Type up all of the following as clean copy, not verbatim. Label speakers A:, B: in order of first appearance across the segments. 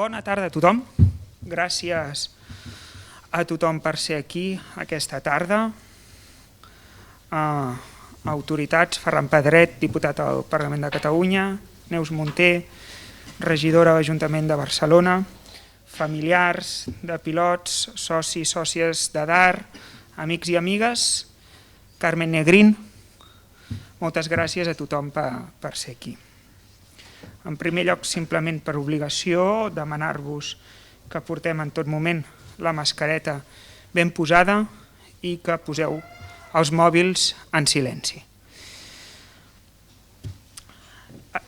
A: Bona tarda a tothom. Gràcies a tothom per ser aquí aquesta tarda. Autoritats, Ferran Pedret, diputat al Parlament de Catalunya, Neus Munté, regidora de l'Ajuntament de Barcelona, familiars de pilots, socis, sòcies d'Adar, amics i amigues, Carmen Negrín, moltes gràcies a tothom per ser aquí. En primer lloc, simplement per obligació, demanar-vos que portem en tot moment la mascareta ben posada i que poseu els mòbils en silenci.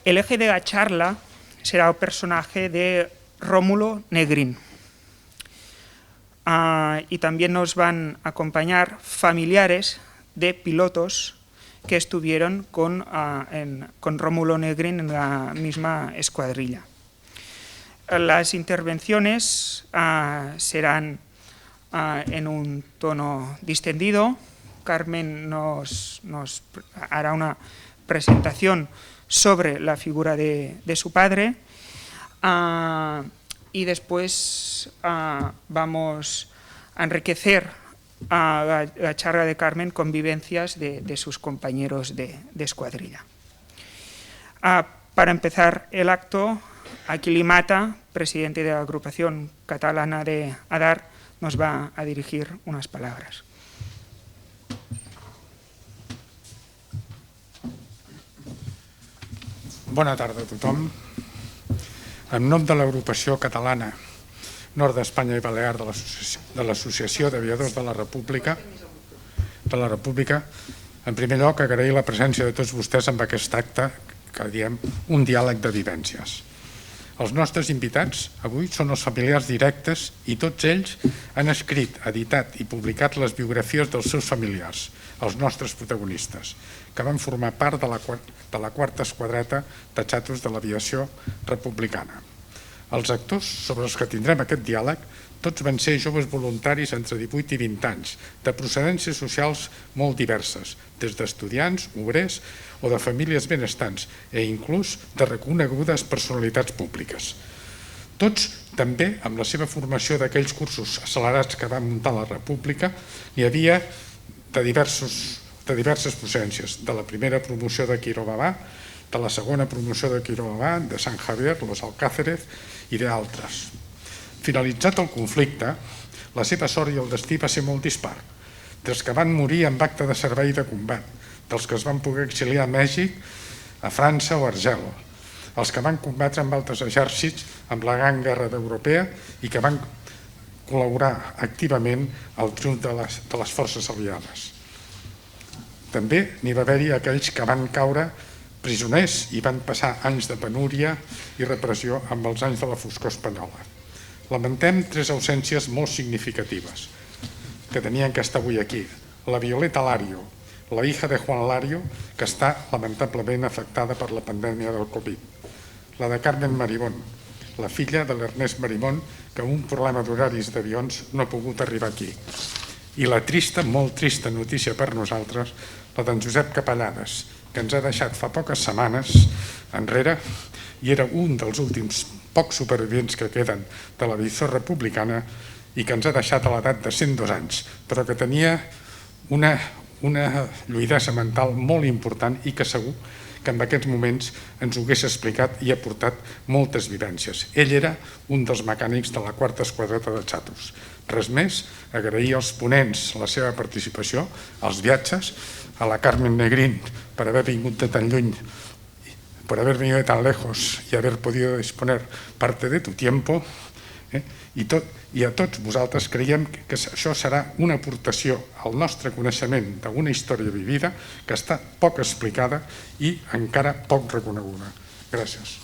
A: El eje de la charla será el personaje de Rómulo Negrín. Y también nos van a acompañar familiares de pilotos que estuvieron con Rómulo Negrín en la misma escuadrilla. Las intervenciones serán en un tono distendido. Carmen nos hará una presentación sobre la figura de su padre y después vamos a enriquecer a la charla de Carmen con vivencias de sus compañeros de escuadrilla. Para empezar el acto, Aquili Mata, presidente de la agrupación catalana de Adar, nos va a dirigir unas palabras.
B: Bona tarda a tothom. En nom de l'agrupació catalana Nord d'Espanya i Balear de l'Associació d'Aviadors de la República, en primer lloc agrair la presència de tots vostès en aquest acte que diem un diàleg de vivències. Els nostres invitats avui són els familiars directes i tots ells han escrit, editat i publicat les biografies dels seus familiars, els nostres protagonistes, que van formar part de la quarta esquadreta de xatos de l'aviació republicana. Els actors sobre els que tindrem aquest diàleg tots van ser joves voluntaris entre 18 i 20 anys, de procedències socials molt diverses, des d'estudiants, obrers o de famílies benestants i inclús de reconegudes personalitats públiques. Tots també amb la seva formació d'aquells cursos accelerats que va muntar la República n'hi havia de diverses procedències, de la primera promoció de Quirovavà, de la segona promoció de Quirovavà, de Sant Javier, Los Alcáceres i d'altres. Finalitzat el conflicte, la seva sort i el destí va ser molt dispar. Dels que van morir amb acte de servei de combat, dels que es van poder exiliar a Mèxic, a França o a Argel, els que van combatre amb altres exèrcits amb la Gran Guerra Europea i que van col·laborar activament al triomf de les forces aliades. També n'hi va haver-hi aquells que van caure presoners i van passar anys de penúria i repressió amb els anys de la foscor espanyola. Lamentem 3 ausències molt significatives que tenien que estar avui aquí. La Violeta Lario, la hija de Juan Lario, que està lamentablement afectada per la pandèmia del Covid. La de Carmen Marimón, la filla de l'Ernest Marimón, que amb un problema d'horaris d'avions no ha pogut arribar aquí. I la trista, molt trista notícia per nosaltres, la d'en Josep Capellades, que ens ha deixat fa poques setmanes enrere i era un dels últims pocs supervivents que queden de l'aviació republicana i que ens ha deixat a l'edat de 102 anys, però que tenia una fluïdesa mental molt important i que segur que en aquests moments ens ho hagués explicat i ha portat moltes vivències. Ell era un dels mecànics de la quarta esquadreta de xatos. Res més, agrair als ponents la seva participació, als viatges, a la Carmen Negrín per haver vingut de tan lluny, por haber venido de tan lejos y haber podido disponer parte de tu tiempo, i a tots vosaltres creiem que això serà una aportació al nostre coneixement d'una història vivida que està poc explicada i encara poc reconeguda. Gràcies.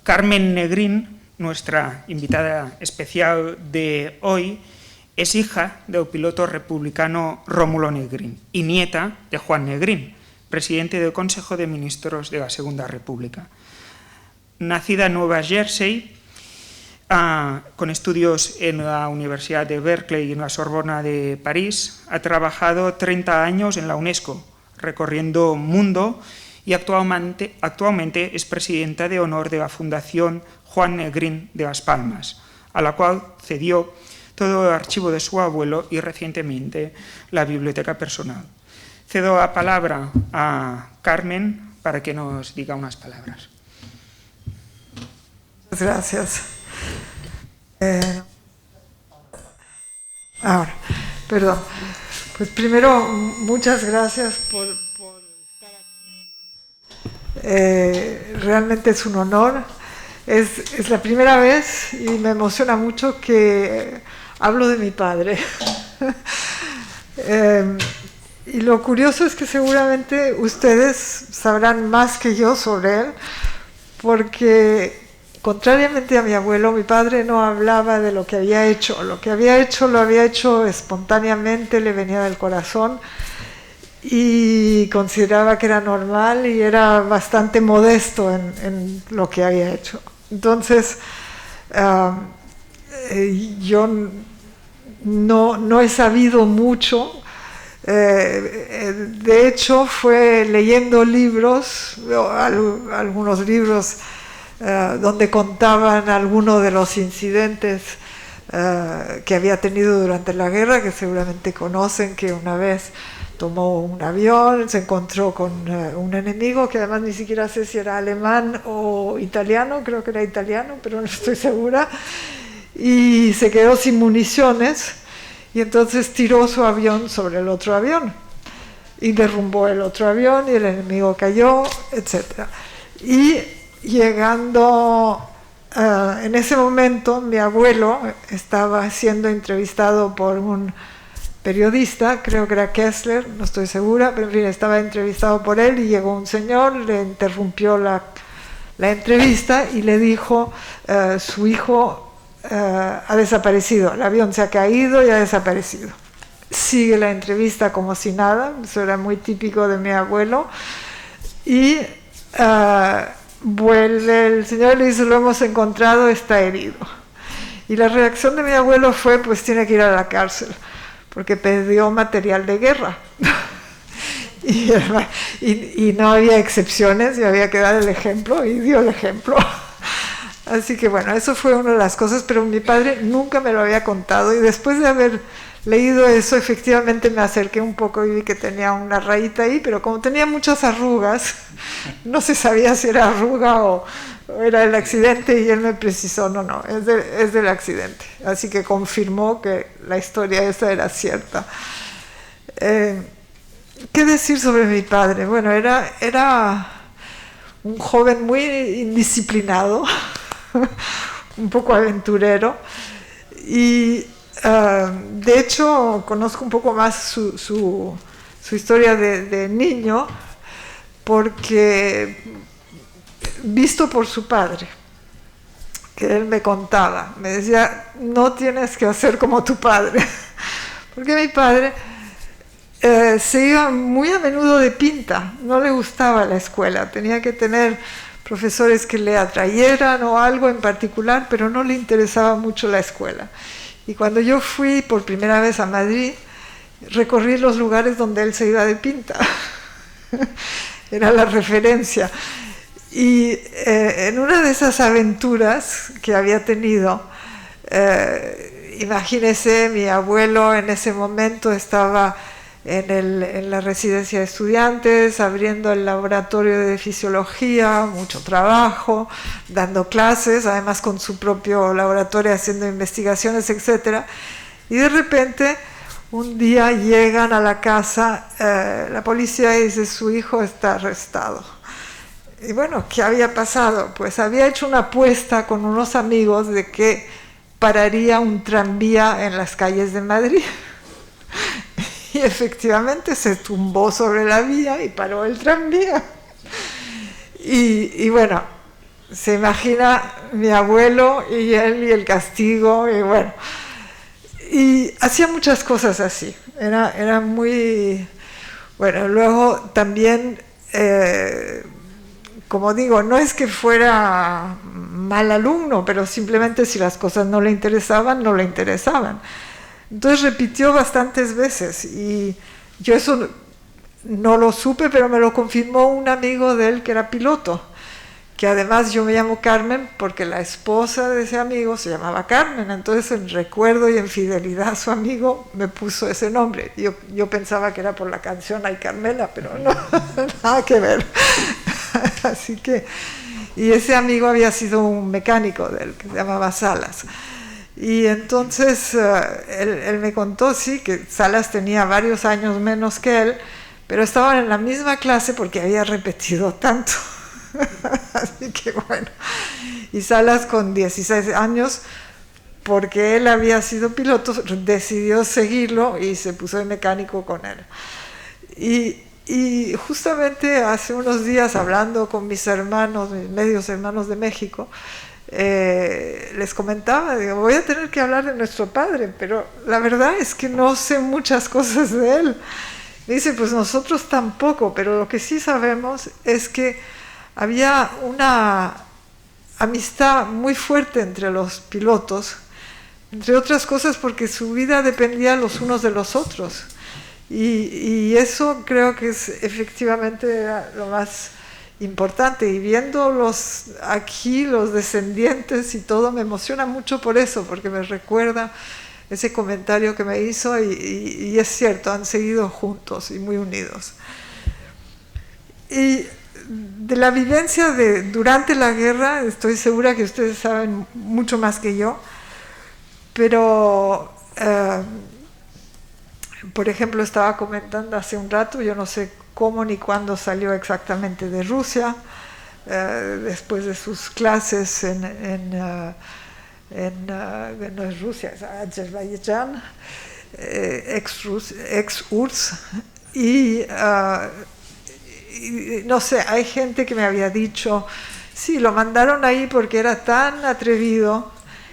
A: Carmen Negrín, nuestra invitada especial de hoy, es hija del piloto republicano Rómulo Negrín y nieta de Juan Negrín, presidente del Consejo de Ministros de la Segunda República. Nacida en Nueva Jersey, con estudios en la Universidad de Berkeley y en la Sorbona de París. Ha trabajado 30 años en la UNESCO, recorriendo mundo, y actualmente es presidenta de honor de la Fundación Juan Negrín de Las Palmas, a la cual cedió todo el archivo de su abuelo y recientemente la biblioteca personal. Cedo la palabra a Carmen para que nos diga unas palabras.
C: Muchas gracias. Ahora, perdón. Pues primero, muchas gracias por estar aquí. Realmente es un honor. Es la primera vez y me emociona mucho que hablo de mi padre. Y lo curioso es que seguramente ustedes sabrán más que yo sobre él, porque contrariamente a mi abuelo, mi padre no hablaba de lo que había hecho. Lo que había hecho lo había hecho espontáneamente, le venía del corazón y consideraba que era normal y era bastante modesto en lo que había hecho. Entonces, yo no he sabido mucho. De hecho, fue leyendo libros, algunos libros donde contaban algunos de los incidentes que había tenido durante la guerra, que seguramente conocen, que una vez tomó un avión, se encontró con un enemigo que además ni siquiera sé si era alemán o italiano, creo que era italiano, pero no estoy segura, y se quedó sin municiones. Y entonces tiró su avión sobre el otro avión y derrumbó el otro avión y el enemigo cayó, etc. Y llegando, en ese momento mi abuelo estaba siendo entrevistado por un periodista, creo que era Kessler, no estoy segura, pero en fin, estaba entrevistado por él y llegó un señor, le interrumpió la entrevista y le dijo, su hijo ha desaparecido, el avión se ha caído y ha desaparecido. Sigue la entrevista como si nada, eso era muy típico de mi abuelo, y vuelve el señor y le dice, lo hemos encontrado, está herido. Y la reacción de mi abuelo fue, pues tiene que ir a la cárcel, porque perdió material de guerra. y no había excepciones, y había que dar el ejemplo, y dio el ejemplo. Así que bueno, eso fue una de las cosas, pero mi padre nunca me lo había contado, y después de haber leído eso, efectivamente me acerqué un poco y vi que tenía una rayita ahí, pero como tenía muchas arrugas, no se sabía si era arruga o era el accidente, y él me precisó, no, es del accidente. Así que confirmó que la historia esa era cierta. ¿Qué decir sobre mi padre? Bueno, era un joven muy indisciplinado, un poco aventurero, y de hecho conozco un poco más su historia de niño, porque visto por su padre, que él me contaba, me decía, no tienes que hacer como tu padre, porque mi padre se iba muy a menudo de pinta, no le gustaba la escuela, tenía que tener profesores que le atrayeran o algo en particular, pero no le interesaba mucho la escuela. Y cuando yo fui por primera vez a Madrid, recorrí los lugares donde él se iba de pinta. Era la referencia. Y en una de esas aventuras que había tenido, imagínese, mi abuelo en ese momento estaba en la residencia de estudiantes, abriendo el laboratorio de fisiología, mucho trabajo, dando clases, además con su propio laboratorio haciendo investigaciones, etc. Y de repente, un día llegan a la casa la policía y dice, su hijo está arrestado. Y bueno, ¿qué había pasado? Pues había hecho una apuesta con unos amigos de que pararía un tranvía en las calles de Madrid. Y efectivamente se tumbó sobre la vía y paró el tranvía. Y bueno, se imagina mi abuelo y él y el castigo, y bueno. Y hacía muchas cosas así. Era muy... Bueno, luego también como digo, no es que fuera mal alumno, pero simplemente si las cosas no le interesaban, no le interesaban. Entonces repitió bastantes veces y yo eso no lo supe, pero me lo confirmó un amigo de él que era piloto, que además yo me llamo Carmen porque la esposa de ese amigo se llamaba Carmen, entonces en recuerdo y en fidelidad a su amigo me puso ese nombre. Yo pensaba que era por la canción Ay Carmela, pero no, nada que ver. Así que, y ese amigo había sido un mecánico de él, que se llamaba Salas. Y entonces él me contó, sí, que Salas tenía varios años menos que él, pero estaban en la misma clase porque había repetido tanto. Así que bueno, y Salas con 16 años, porque él había sido piloto, decidió seguirlo y se puso de mecánico con él. Y justamente hace unos días, hablando con mis hermanos, mis medios hermanos de México, les comentaba, digo, voy a tener que hablar de nuestro padre, pero la verdad es que no sé muchas cosas de él. Me dice, pues nosotros tampoco, pero lo que sí sabemos es que había una amistad muy fuerte entre los pilotos, entre otras cosas porque su vida dependía los unos de los otros. Y eso creo que es efectivamente lo más importante. Y viéndolos aquí, los descendientes y todo, me emociona mucho por eso, porque me recuerda ese comentario que me hizo y es cierto, han seguido juntos y muy unidos. Y de la vivencia durante la guerra, estoy segura que ustedes saben mucho más que yo, pero por ejemplo, estaba comentando hace un rato, yo no sé cómo ni cuándo salió exactamente de Rusia, después de sus clases no es Rusia, es Azerbaiyán, ex-URSS, y no sé, hay gente que me había dicho, sí, lo mandaron ahí porque era tan atrevido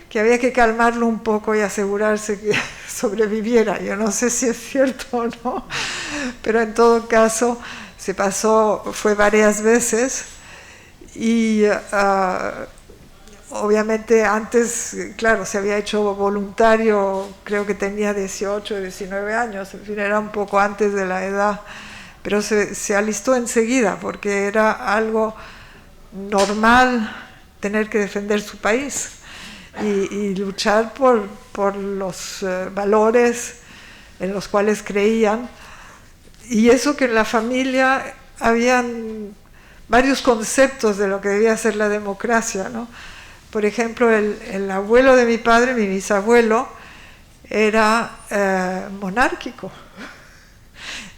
C: que había que calmarlo un poco y asegurarse que sobreviviera. Yo no sé si es cierto o no, pero en todo caso se pasó, fue varias veces y obviamente antes, claro, se había hecho voluntario, creo que tenía 18, 19 años, en fin, era un poco antes de la edad, pero se alistó enseguida porque era algo normal tener que defender su país y luchar por los valores en los cuales creían. Y eso que en la familia habían varios conceptos de lo que debía ser la democracia, ¿no? Por ejemplo, el abuelo de mi padre, mi bisabuelo, era monárquico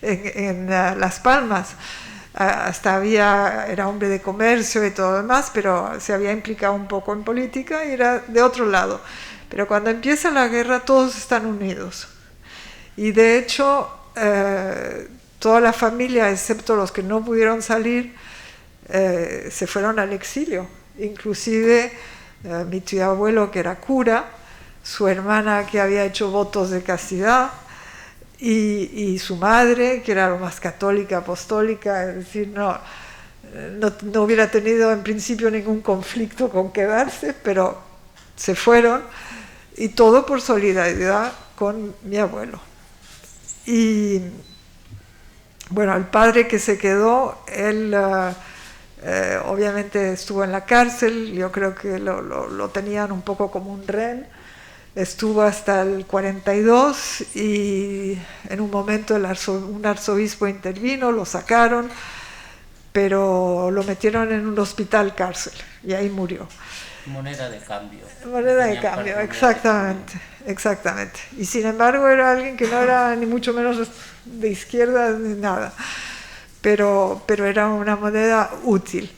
C: en Las Palmas. Hasta era hombre de comercio y todo lo demás, pero se había implicado un poco en política y era de otro lado. Pero cuando empieza la guerra todos están unidos. Y de hecho, toda la familia, excepto los que no pudieron salir, se fueron al exilio. Inclusive mi tío abuelo, que era cura, su hermana, que había hecho votos de castidad, y su madre, que era lo más católica, apostólica, es decir, no hubiera tenido en principio ningún conflicto con quedarse, pero se fueron, y todo por solidaridad con mi abuelo. Y bueno, el padre que se quedó, él obviamente estuvo en la cárcel, yo creo que lo tenían un poco como un rehén. Estuvo hasta el 42 y en un momento un arzobispo intervino, lo sacaron, pero lo metieron en un hospital cárcel y ahí murió.
D: Moneda de cambio.
C: Moneda de cambio, exactamente, exactamente. Y sin embargo era alguien que no era ni mucho menos de izquierda ni nada, pero era una moneda útil.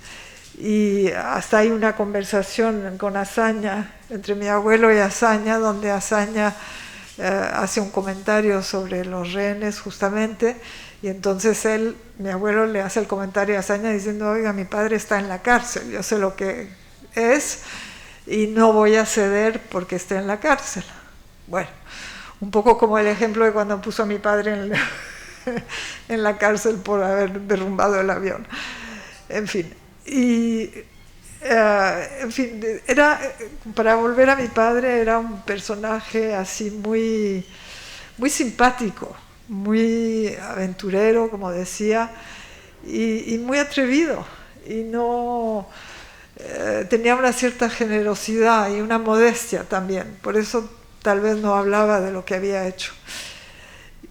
C: Y hasta hay una conversación con Azaña, entre mi abuelo y Azaña, donde Azaña hace un comentario sobre los rehenes justamente, y entonces mi abuelo le hace el comentario a Azaña diciendo, oiga, mi padre está en la cárcel, yo sé lo que es y no voy a ceder porque esté en la cárcel. Bueno, un poco como el ejemplo de cuando puso a mi padre en la cárcel por haber derrumbado el avión. En fin. Y, en fin, para volver a mi padre, era un personaje así muy, muy simpático, muy aventurero, como decía, y muy atrevido. Y no tenía una cierta generosidad y una modestia también. Por eso tal vez no hablaba de lo que había hecho.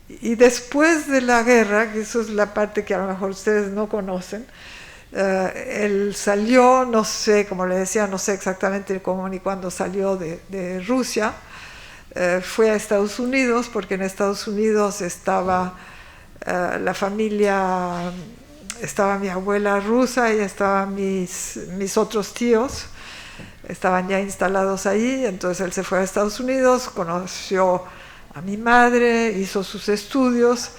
C: Y después de la guerra, que eso es la parte que a lo mejor ustedes no conocen, él salió, no sé, como le decía, no sé exactamente cómo ni cuándo salió de Rusia, fue a Estados Unidos, porque en Estados Unidos estaba la familia, estaba mi abuela rusa y estaban mis otros tíos, estaban ya instalados allí. Entonces él se fue a Estados Unidos, conoció a mi madre, hizo sus estudios,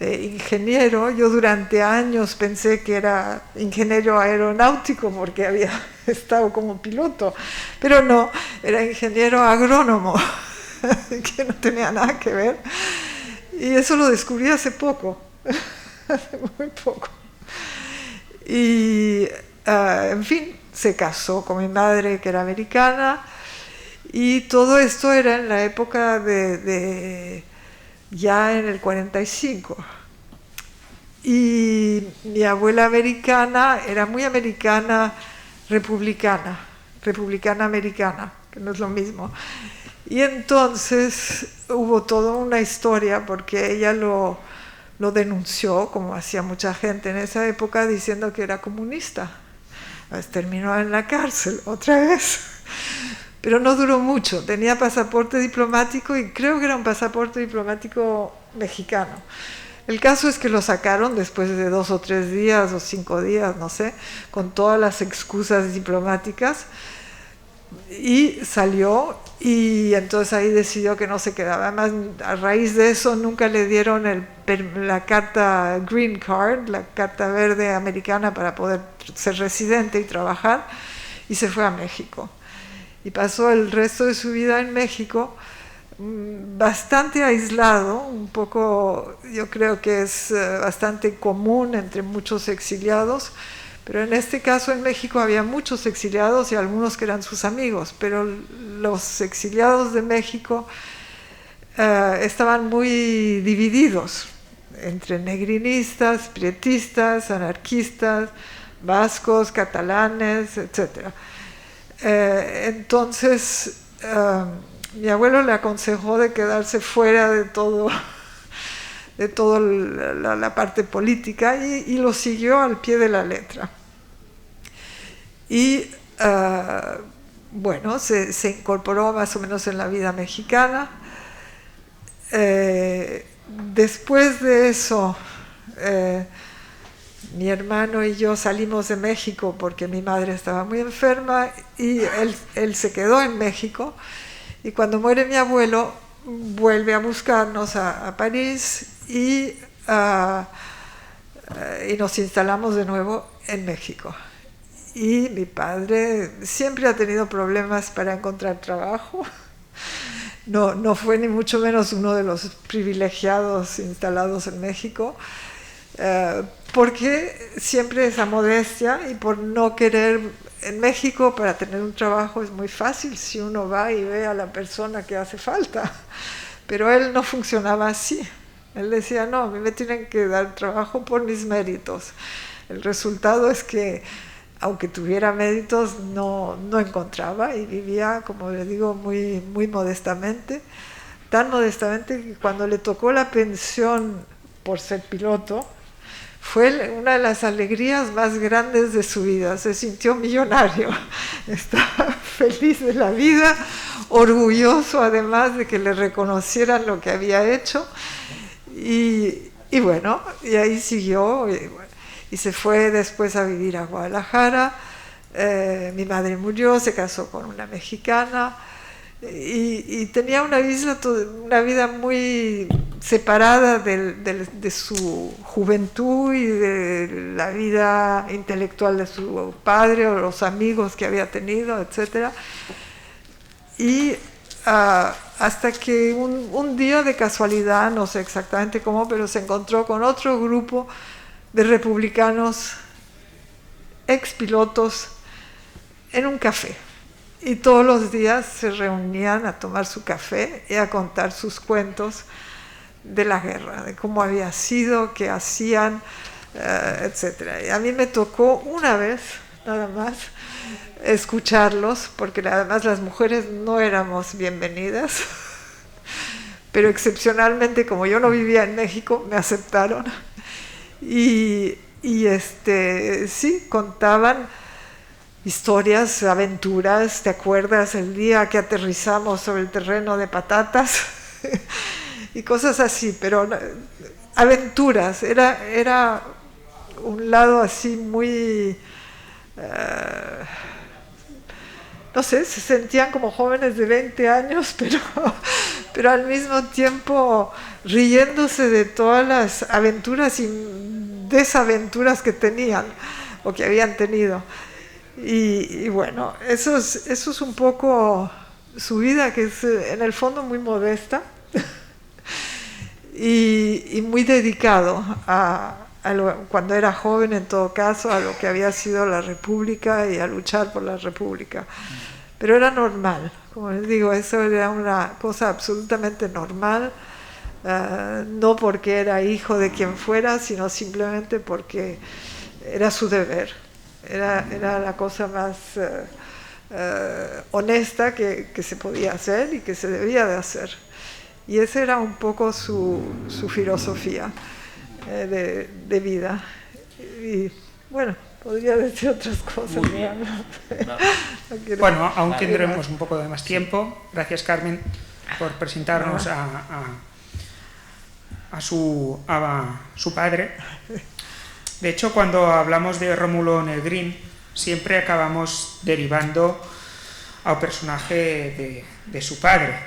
C: ingeniero. Yo durante años pensé que era ingeniero aeronáutico porque había estado como piloto, pero no, era ingeniero agrónomo, que no tenía nada que ver. Y eso lo descubrí hace poco, hace muy poco. Y, en fin, se casó con mi madre, que era americana, y todo esto era en la época ya en el 45. Y mi abuela americana era muy americana, republicana americana, que no es lo mismo. Y entonces hubo toda una historia porque ella lo denunció, como hacía mucha gente en esa época, diciendo que era comunista. Pues terminó en la cárcel otra vez. Pero no duró mucho. Tenía pasaporte diplomático y creo que era un pasaporte diplomático mexicano. El caso es que lo sacaron después de 2 o 3 días o 5 días, no sé, con todas las excusas diplomáticas, y salió, y entonces ahí decidió que no se quedaba. Además, a raíz de eso nunca le dieron la carta Green Card, la carta verde americana para poder ser residente y trabajar, y se fue a México. Y pasó el resto de su vida en México, bastante aislado, un poco, yo creo que es bastante común entre muchos exiliados, pero en este caso en México había muchos exiliados y algunos que eran sus amigos, pero los exiliados de México estaban muy divididos entre negrinistas, prietistas, anarquistas, vascos, catalanes, etc. Entonces mi abuelo le aconsejó de quedarse fuera de todo la parte política, y lo siguió al pie de la letra. Y bueno, se incorporó más o menos en la vida mexicana. Después de eso, mi hermano y yo salimos de México porque mi madre estaba muy enferma, y él se quedó en México. Y cuando muere mi abuelo, vuelve a buscarnos a París, y nos instalamos de nuevo en México. Y mi padre siempre ha tenido problemas para encontrar trabajo. No fue ni mucho menos uno de los privilegiados instalados en México, porque siempre esa modestia, y por no querer. En México, para tener un trabajo es muy fácil si uno va y ve a la persona que hace falta, pero él no funcionaba así. Él decía, no, a mí me tienen que dar trabajo por mis méritos. El resultado es que, aunque tuviera méritos, no encontraba, y vivía, como le digo, muy, muy modestamente, tan modestamente que cuando le tocó la pensión por ser piloto, fue una de las alegrías más grandes de su vida. Se sintió millonario, estaba feliz de la vida, orgulloso además de que le reconocieran lo que había hecho, y bueno, y ahí siguió, y se fue después a vivir a Guadalajara. Mi madre murió, se casó con una mexicana, y tenía una vida muy separada de su juventud y de la vida intelectual de su padre o los amigos que había tenido, etc. Y hasta que un día, de casualidad, no sé exactamente cómo, pero se encontró con otro grupo de republicanos expilotos en un café. Y todos los días se reunían a tomar su café y a contar sus cuentos de la guerra, de cómo había sido, qué hacían, etc. Y a mí me tocó una vez, nada más, escucharlos, porque además las mujeres no éramos bienvenidas, pero excepcionalmente, como yo no vivía en México, me aceptaron. Y sí, contaban historias, aventuras. ¿Te acuerdas el día que aterrizamos sobre el terreno de patatas? Y cosas así, pero aventuras. Era un lado así muy... no sé, se sentían como jóvenes de 20 años, pero al mismo tiempo riéndose de todas las aventuras y desaventuras que tenían o que habían tenido. Y bueno, eso es un poco su vida, que es en el fondo muy modesta y muy dedicado cuando era joven, en todo caso, a lo que había sido la República y a luchar por la República. Pero era normal, como les digo, eso era una cosa absolutamente normal, no porque era hijo de quien fuera, sino simplemente porque era su deber. Era la cosa más honesta que se podía hacer y que se debía de hacer. Y esa era un poco su filosofía de vida. Y bueno, podría decir otras cosas.
A: Bueno, aún tendremos un poco de más tiempo. Gracias, Carmen, por presentarnos a su padre. De hecho, cuando hablamos de Rómulo Negrín, siempre acabamos derivando al personaje de su padre,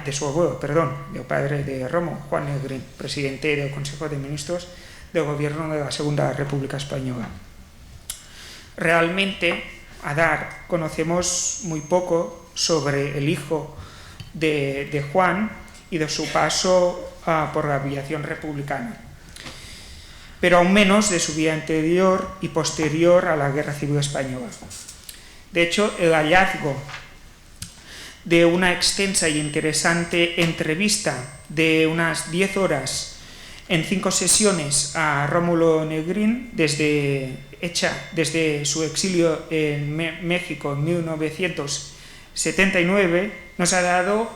A: de su abuelo, perdón, del padre de Rómulo, Juan Negrín, presidente del Consejo de Ministros del Gobierno de la Segunda República Española. Realmente, conocemos muy poco sobre el hijo de Juan y de su paso por la aviación republicana, pero aún menos de su vida anterior y posterior a la Guerra Civil Española. De hecho, el hallazgo de una extensa y interesante entrevista de unas 10 horas en 5 sesiones a Rómulo Negrín, hecha desde su exilio en México en 1979, nos ha dado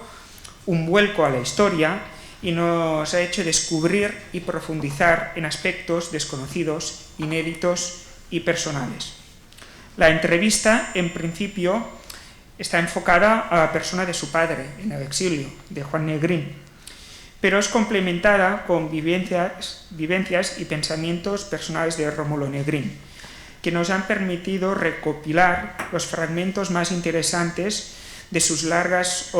A: un vuelco a la historia y nos ha hecho descubrir y profundizar en aspectos desconocidos, inéditos y personales. La entrevista, en principio, está enfocada a la persona de su padre en el exilio, de Juan Negrín, pero es complementada con vivencias y pensamientos personales de Rómulo Negrín, que nos han permitido recopilar los fragmentos más interesantes de sus largas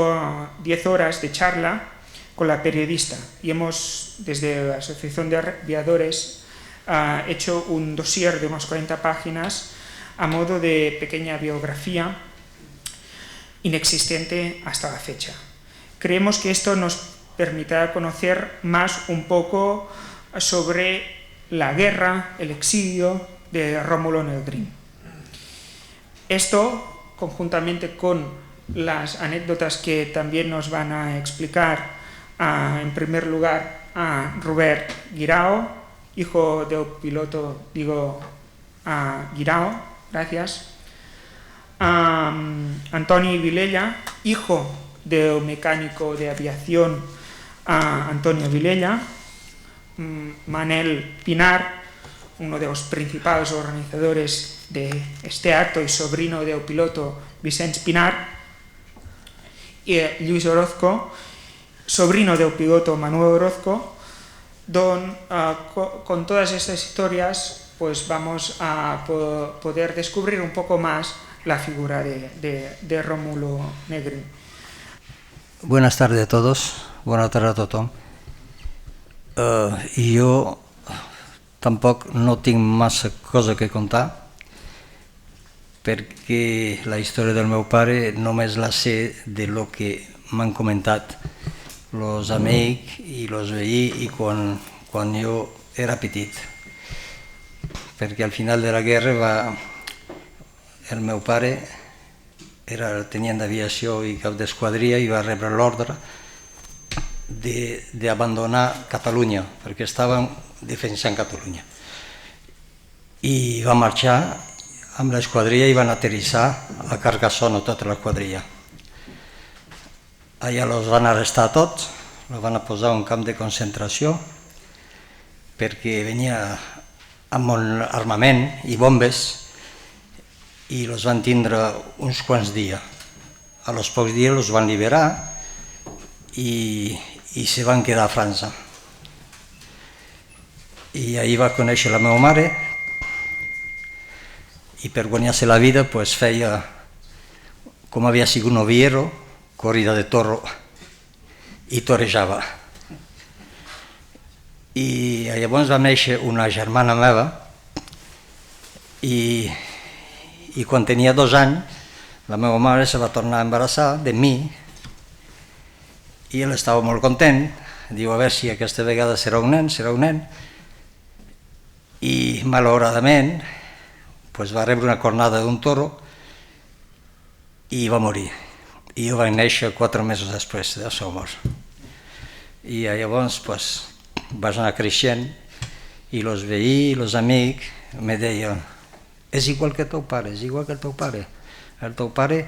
A: 10 horas de charla con la periodista, y hemos, desde la Asociación de Aviadores, hecho un dossier de unas 40 páginas a modo de pequeña biografía inexistente hasta la fecha. Creemos que esto nos permitirá conocer más un poco sobre la guerra, el exilio de Rómulo Negrín. Esto, conjuntamente con las anécdotas que también nos van a explicar, en primer lugar, a Robert Guirao, hijo del piloto, Guirao, gracias, a Antoni Vilella, hijo del mecánico de aviación Antonio Vilella, Manel Pinar, uno de los principales organizadores de este acto y sobrino del piloto Vicenç Pinar, y Lluís Orozco, sobrino del piloto Manuel Orozco. Con todas estas historias pues vamos a poder descubrir un poco más la figura de Rómulo Negrín.
E: Buenas tardes a todos, buenas tardes a tothom. Jo tampoc no tinc massa cosa que contar, perquè la història del meu pare només la sé de lo que m'han comentat los amics i los veïns i quan jo era petit. perquè al final de la guerra el meu pare era tenient d'aviació i cap d'esquadria i va rebre l'ordre d'abandonar Catalunya, perquè estaven defensant Catalunya. I va marxar amb l'esquadria i van aterrissar a Carcassonne, tota l'esquadria. Allà els van arrestar tots, els van posar a un camp de concentració perquè venia amb un armament i bombes i els van tindre uns quants dies. A los pocs dies els van liberar i se van quedar a França. I ahir va conèixer la meva mare i per guanyar-se la vida feia, com havia sigut noviero, corrida de toro i torejava. I llavors va néixer una germana meva i quan tenia 2 anys la meva mare se va tornar a embarassar de mi i ell estava molt content, diu a veure si aquesta vegada serà un nen, i malauradament va rebre una cornada d'un toro i va morir. I jo vaig néixer 4 mesos després del seu mort. I llavors vaig anar creixent i els veïns, els amics me deien és igual que el teu pare, és igual que el teu pare. El teu pare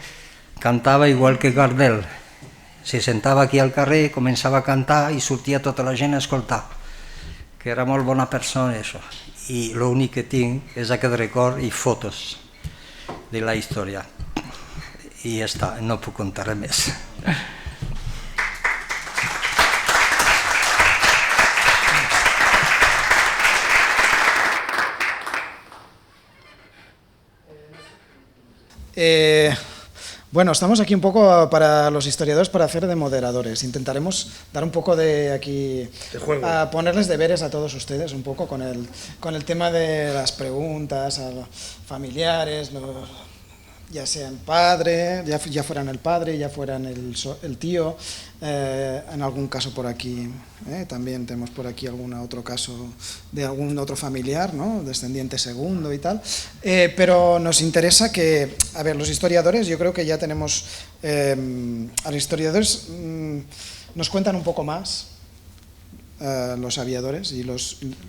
E: cantava igual que Gardel. Se sentava aquí al carrer, començava a cantar i sortia tota la gent a escoltar. Que era molt bona persona, això. I l'únic que tinc és aquest record i fotos de la història. I ja està, no puc contar res més.
F: Bueno, estamos aquí un poco para los historiadores para hacer de moderadores. Intentaremos dar un poco de aquí, a ponerles deberes a todos ustedes, un poco con el tema de las preguntas a los familiares, ya sean padre, ya fueran el padre, ya fueran el tío, en algún caso por aquí, también tenemos por aquí algún otro caso de algún otro familiar, ¿no? Descendiente segundo y tal, pero nos interesa que, a ver, los historiadores, yo creo que ya tenemos, a los historiadores nos cuentan un poco más, los aviadores y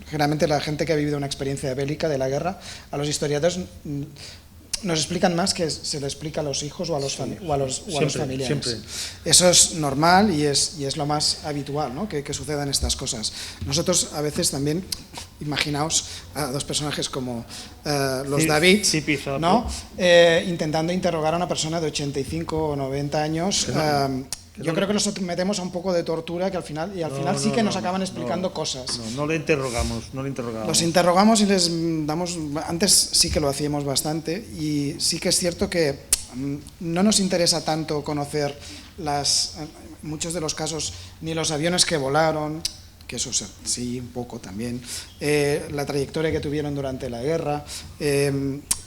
F: generalmente la gente que ha vivido una experiencia bélica de la guerra, a los historiadores nos explican más que se le explica a los hijos o a los familiares. Siempre. Eso es normal y es lo más habitual, ¿no? que sucedan estas cosas. Nosotros a veces también, imaginaos a 2 personajes como los David, ¿no? Intentando interrogar a una persona de 85 o 90 años. Yo creo que nos metemos a un poco de tortura que al final sí que nos acaban explicando cosas.
G: No le interrogamos.
F: Los interrogamos y les damos, antes sí que lo hacíamos bastante y sí que es cierto que no nos interesa tanto conocer muchos de los casos, ni los aviones que volaron, que eso sí, un poco también, la trayectoria que tuvieron durante la guerra,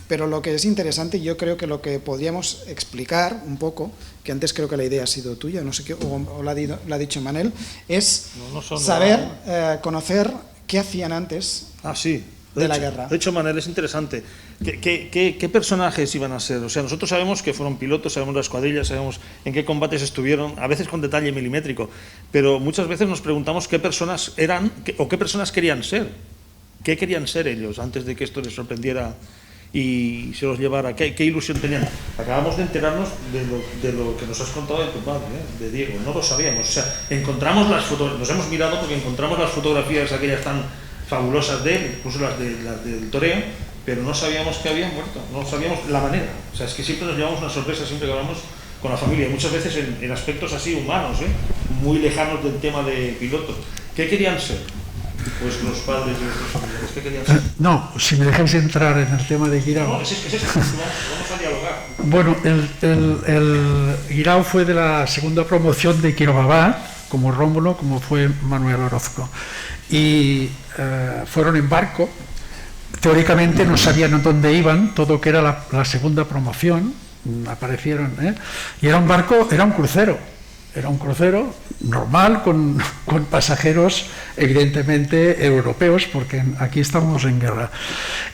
F: pero lo que es interesante, yo creo que lo que podríamos explicar un poco, que antes creo que la idea ha sido tuya, no sé qué, o la ha dicho Manel, es saber, conocer qué hacían antes de la guerra.
G: De hecho, Manel, es interesante. ¿Qué personajes iban a ser? O sea, nosotros sabemos que fueron pilotos, sabemos la escuadrilla, sabemos en qué combates estuvieron, a veces con detalle milimétrico, pero muchas veces nos preguntamos qué personas eran o qué personas querían ser. ¿Qué querían ser ellos antes de que esto les sorprendiera y se los llevara? ¿Qué ilusión tenían? Acabamos de enterarnos de lo que nos has contado de tu padre, de Diego. No lo sabíamos. O sea, encontramos las fotos, nos hemos mirado porque encontramos las fotografías aquellas tan fabulosas de él, incluso las del toreo, pero no sabíamos que había muerto, no sabíamos la manera. O sea, es que siempre nos llevamos una sorpresa siempre que hablamos con la familia, muchas veces en aspectos así humanos, muy lejanos del tema de piloto. ¿Qué querían ser? Pues los padres de nuestros familiares, ¿qué querían ser?
H: No, si me dejáis entrar en el tema de Guirao.
G: No, es eso, vamos a dialogar.
H: Bueno, el Guirao fue de la segunda promoción de Quiroga, como Rómulo, como fue Manuel Orozco. Y fueron en barco, teóricamente no sabían dónde iban, todo que era la segunda promoción, aparecieron, y era un barco, era un crucero, Era un crucero normal con pasajeros evidentemente europeos, porque aquí estamos en guerra.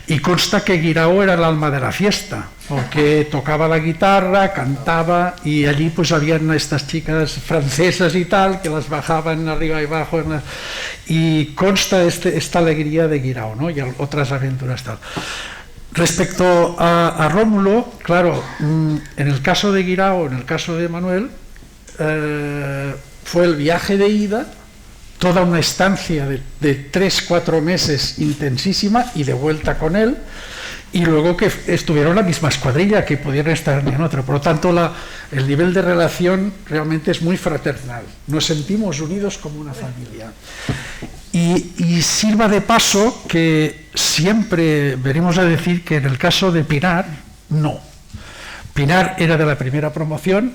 H: Y consta que Guirao era el alma de la fiesta, porque tocaba la guitarra, cantaba, y allí pues habían estas chicas francesas y tal, que las bajaban arriba y abajo, y consta esta alegría de Guirao, ¿no? Y otras aventuras tal. Respecto a Rómulo, claro, en el caso de Guirao, en el caso de Manuel, fue el viaje de ida, toda una estancia de 3-4 meses intensísima y de vuelta con él, y luego que estuvieron en la misma escuadrilla, que pudieran estar en otra. Por lo tanto, el nivel de relación realmente es muy fraternal, nos sentimos unidos como una familia. Y sirva de paso que siempre venimos a decir que en el caso de Pinar, no. Pinar era de la primera promoción,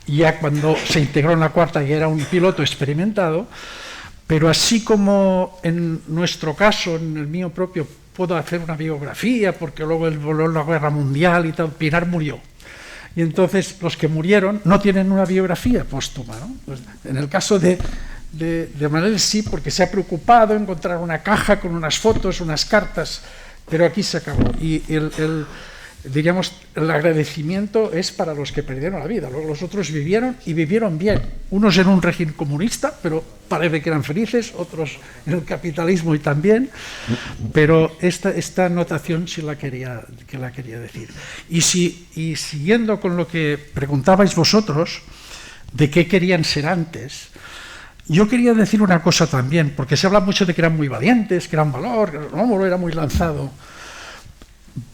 H: ya cuando se integró en la cuarta ya era un piloto experimentado, pero así como en nuestro caso, en el mío propio, puedo hacer una biografía, porque luego él voló en la guerra mundial y tal, Pinar murió. Y entonces los que murieron no tienen una biografía póstuma, ¿no? Pues en el caso de Manuel sí, porque se ha preocupado en encontrar una caja con unas fotos, unas cartas, pero aquí se acabó. Y diríamos, el agradecimiento es para los que perdieron la vida. Luego los otros vivieron y vivieron bien. Unos en un régimen comunista, pero parece que eran felices, otros en el capitalismo y también. Pero esta anotación sí la quería decir. Y siguiendo con lo que preguntabais vosotros, de qué querían ser antes, yo quería decir una cosa también, porque se habla mucho de que eran muy valientes, que eran valor, que Rómulo era muy lanzado.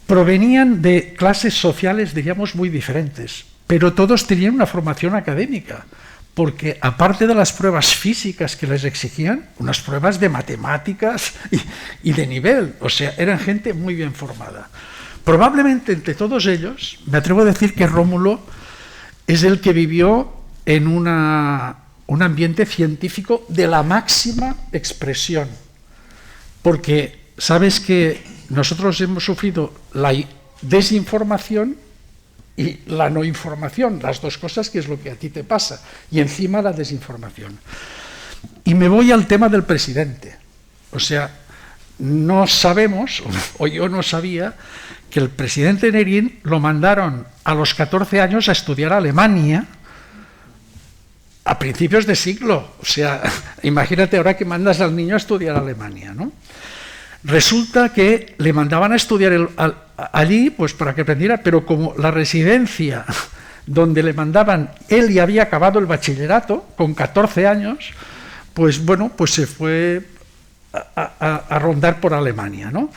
H: Provenían de clases sociales, diríamos, muy diferentes, pero todos tenían una formación académica, porque aparte de las pruebas físicas que les exigían, unas pruebas de matemáticas y de nivel, o sea, eran gente muy bien formada. Probablemente entre todos ellos, me atrevo a decir que Rómulo es el que vivió en un ambiente científico de la máxima expresión, porque sabes que nosotros hemos sufrido la desinformación y la no información, las dos cosas, que es lo que a ti te pasa, y encima la desinformación. Y me voy al tema del presidente. O sea, no sabemos, o yo no sabía, que el presidente Nerín lo mandaron a los 14 años a estudiar a Alemania a principios de siglo. O sea, imagínate ahora que mandas al niño a estudiar a Alemania, ¿no? Resulta que le mandaban a estudiar allí, pues para que aprendiera, pero como la residencia donde le mandaban, él ya había acabado el bachillerato con 14 años, pues bueno, pues se fue a rondar por Alemania, ¿no?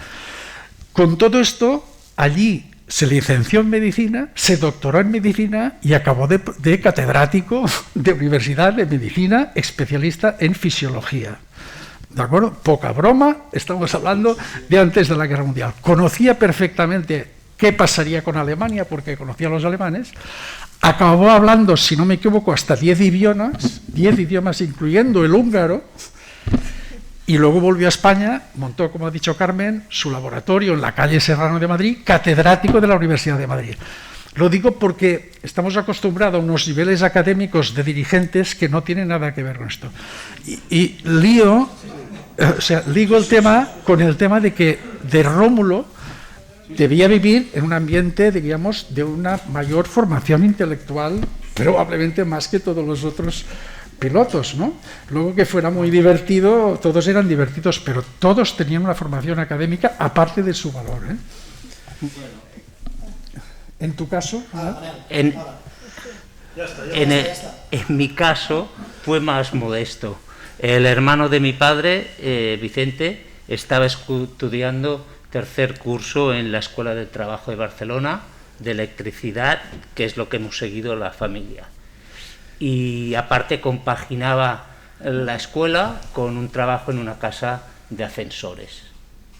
H: Con todo esto, allí se licenció en medicina, se doctoró en medicina y acabó de catedrático de Universidad de Medicina, especialista en fisiología. ¿De acuerdo? Poca broma, estamos hablando de antes de la Guerra Mundial. Conocía perfectamente qué pasaría con Alemania, porque conocía a los alemanes. Acabó hablando, si no me equivoco, hasta 10 idiomas incluyendo el húngaro, y luego volvió a España, montó, como ha dicho Carmen, su laboratorio en la calle Serrano de Madrid, catedrático de la Universidad de Madrid. Lo digo porque estamos acostumbrados a unos niveles académicos de dirigentes que no tienen nada que ver con esto. Y ligo el tema con el tema de que de Rómulo debía vivir en un ambiente, diríamos, de una mayor formación intelectual, probablemente más que todos los otros pilotos, ¿no? Luego que fuera muy divertido, todos eran divertidos, pero todos tenían una formación académica aparte de su valor, ¿eh? ¿En tu caso?
D: En mi caso fue más modesto. El hermano de mi padre, Vicente, estaba estudiando tercer curso en la Escuela del Trabajo de Barcelona, de electricidad, que es lo que hemos seguido la familia. Y aparte compaginaba la escuela con un trabajo en una casa de ascensores,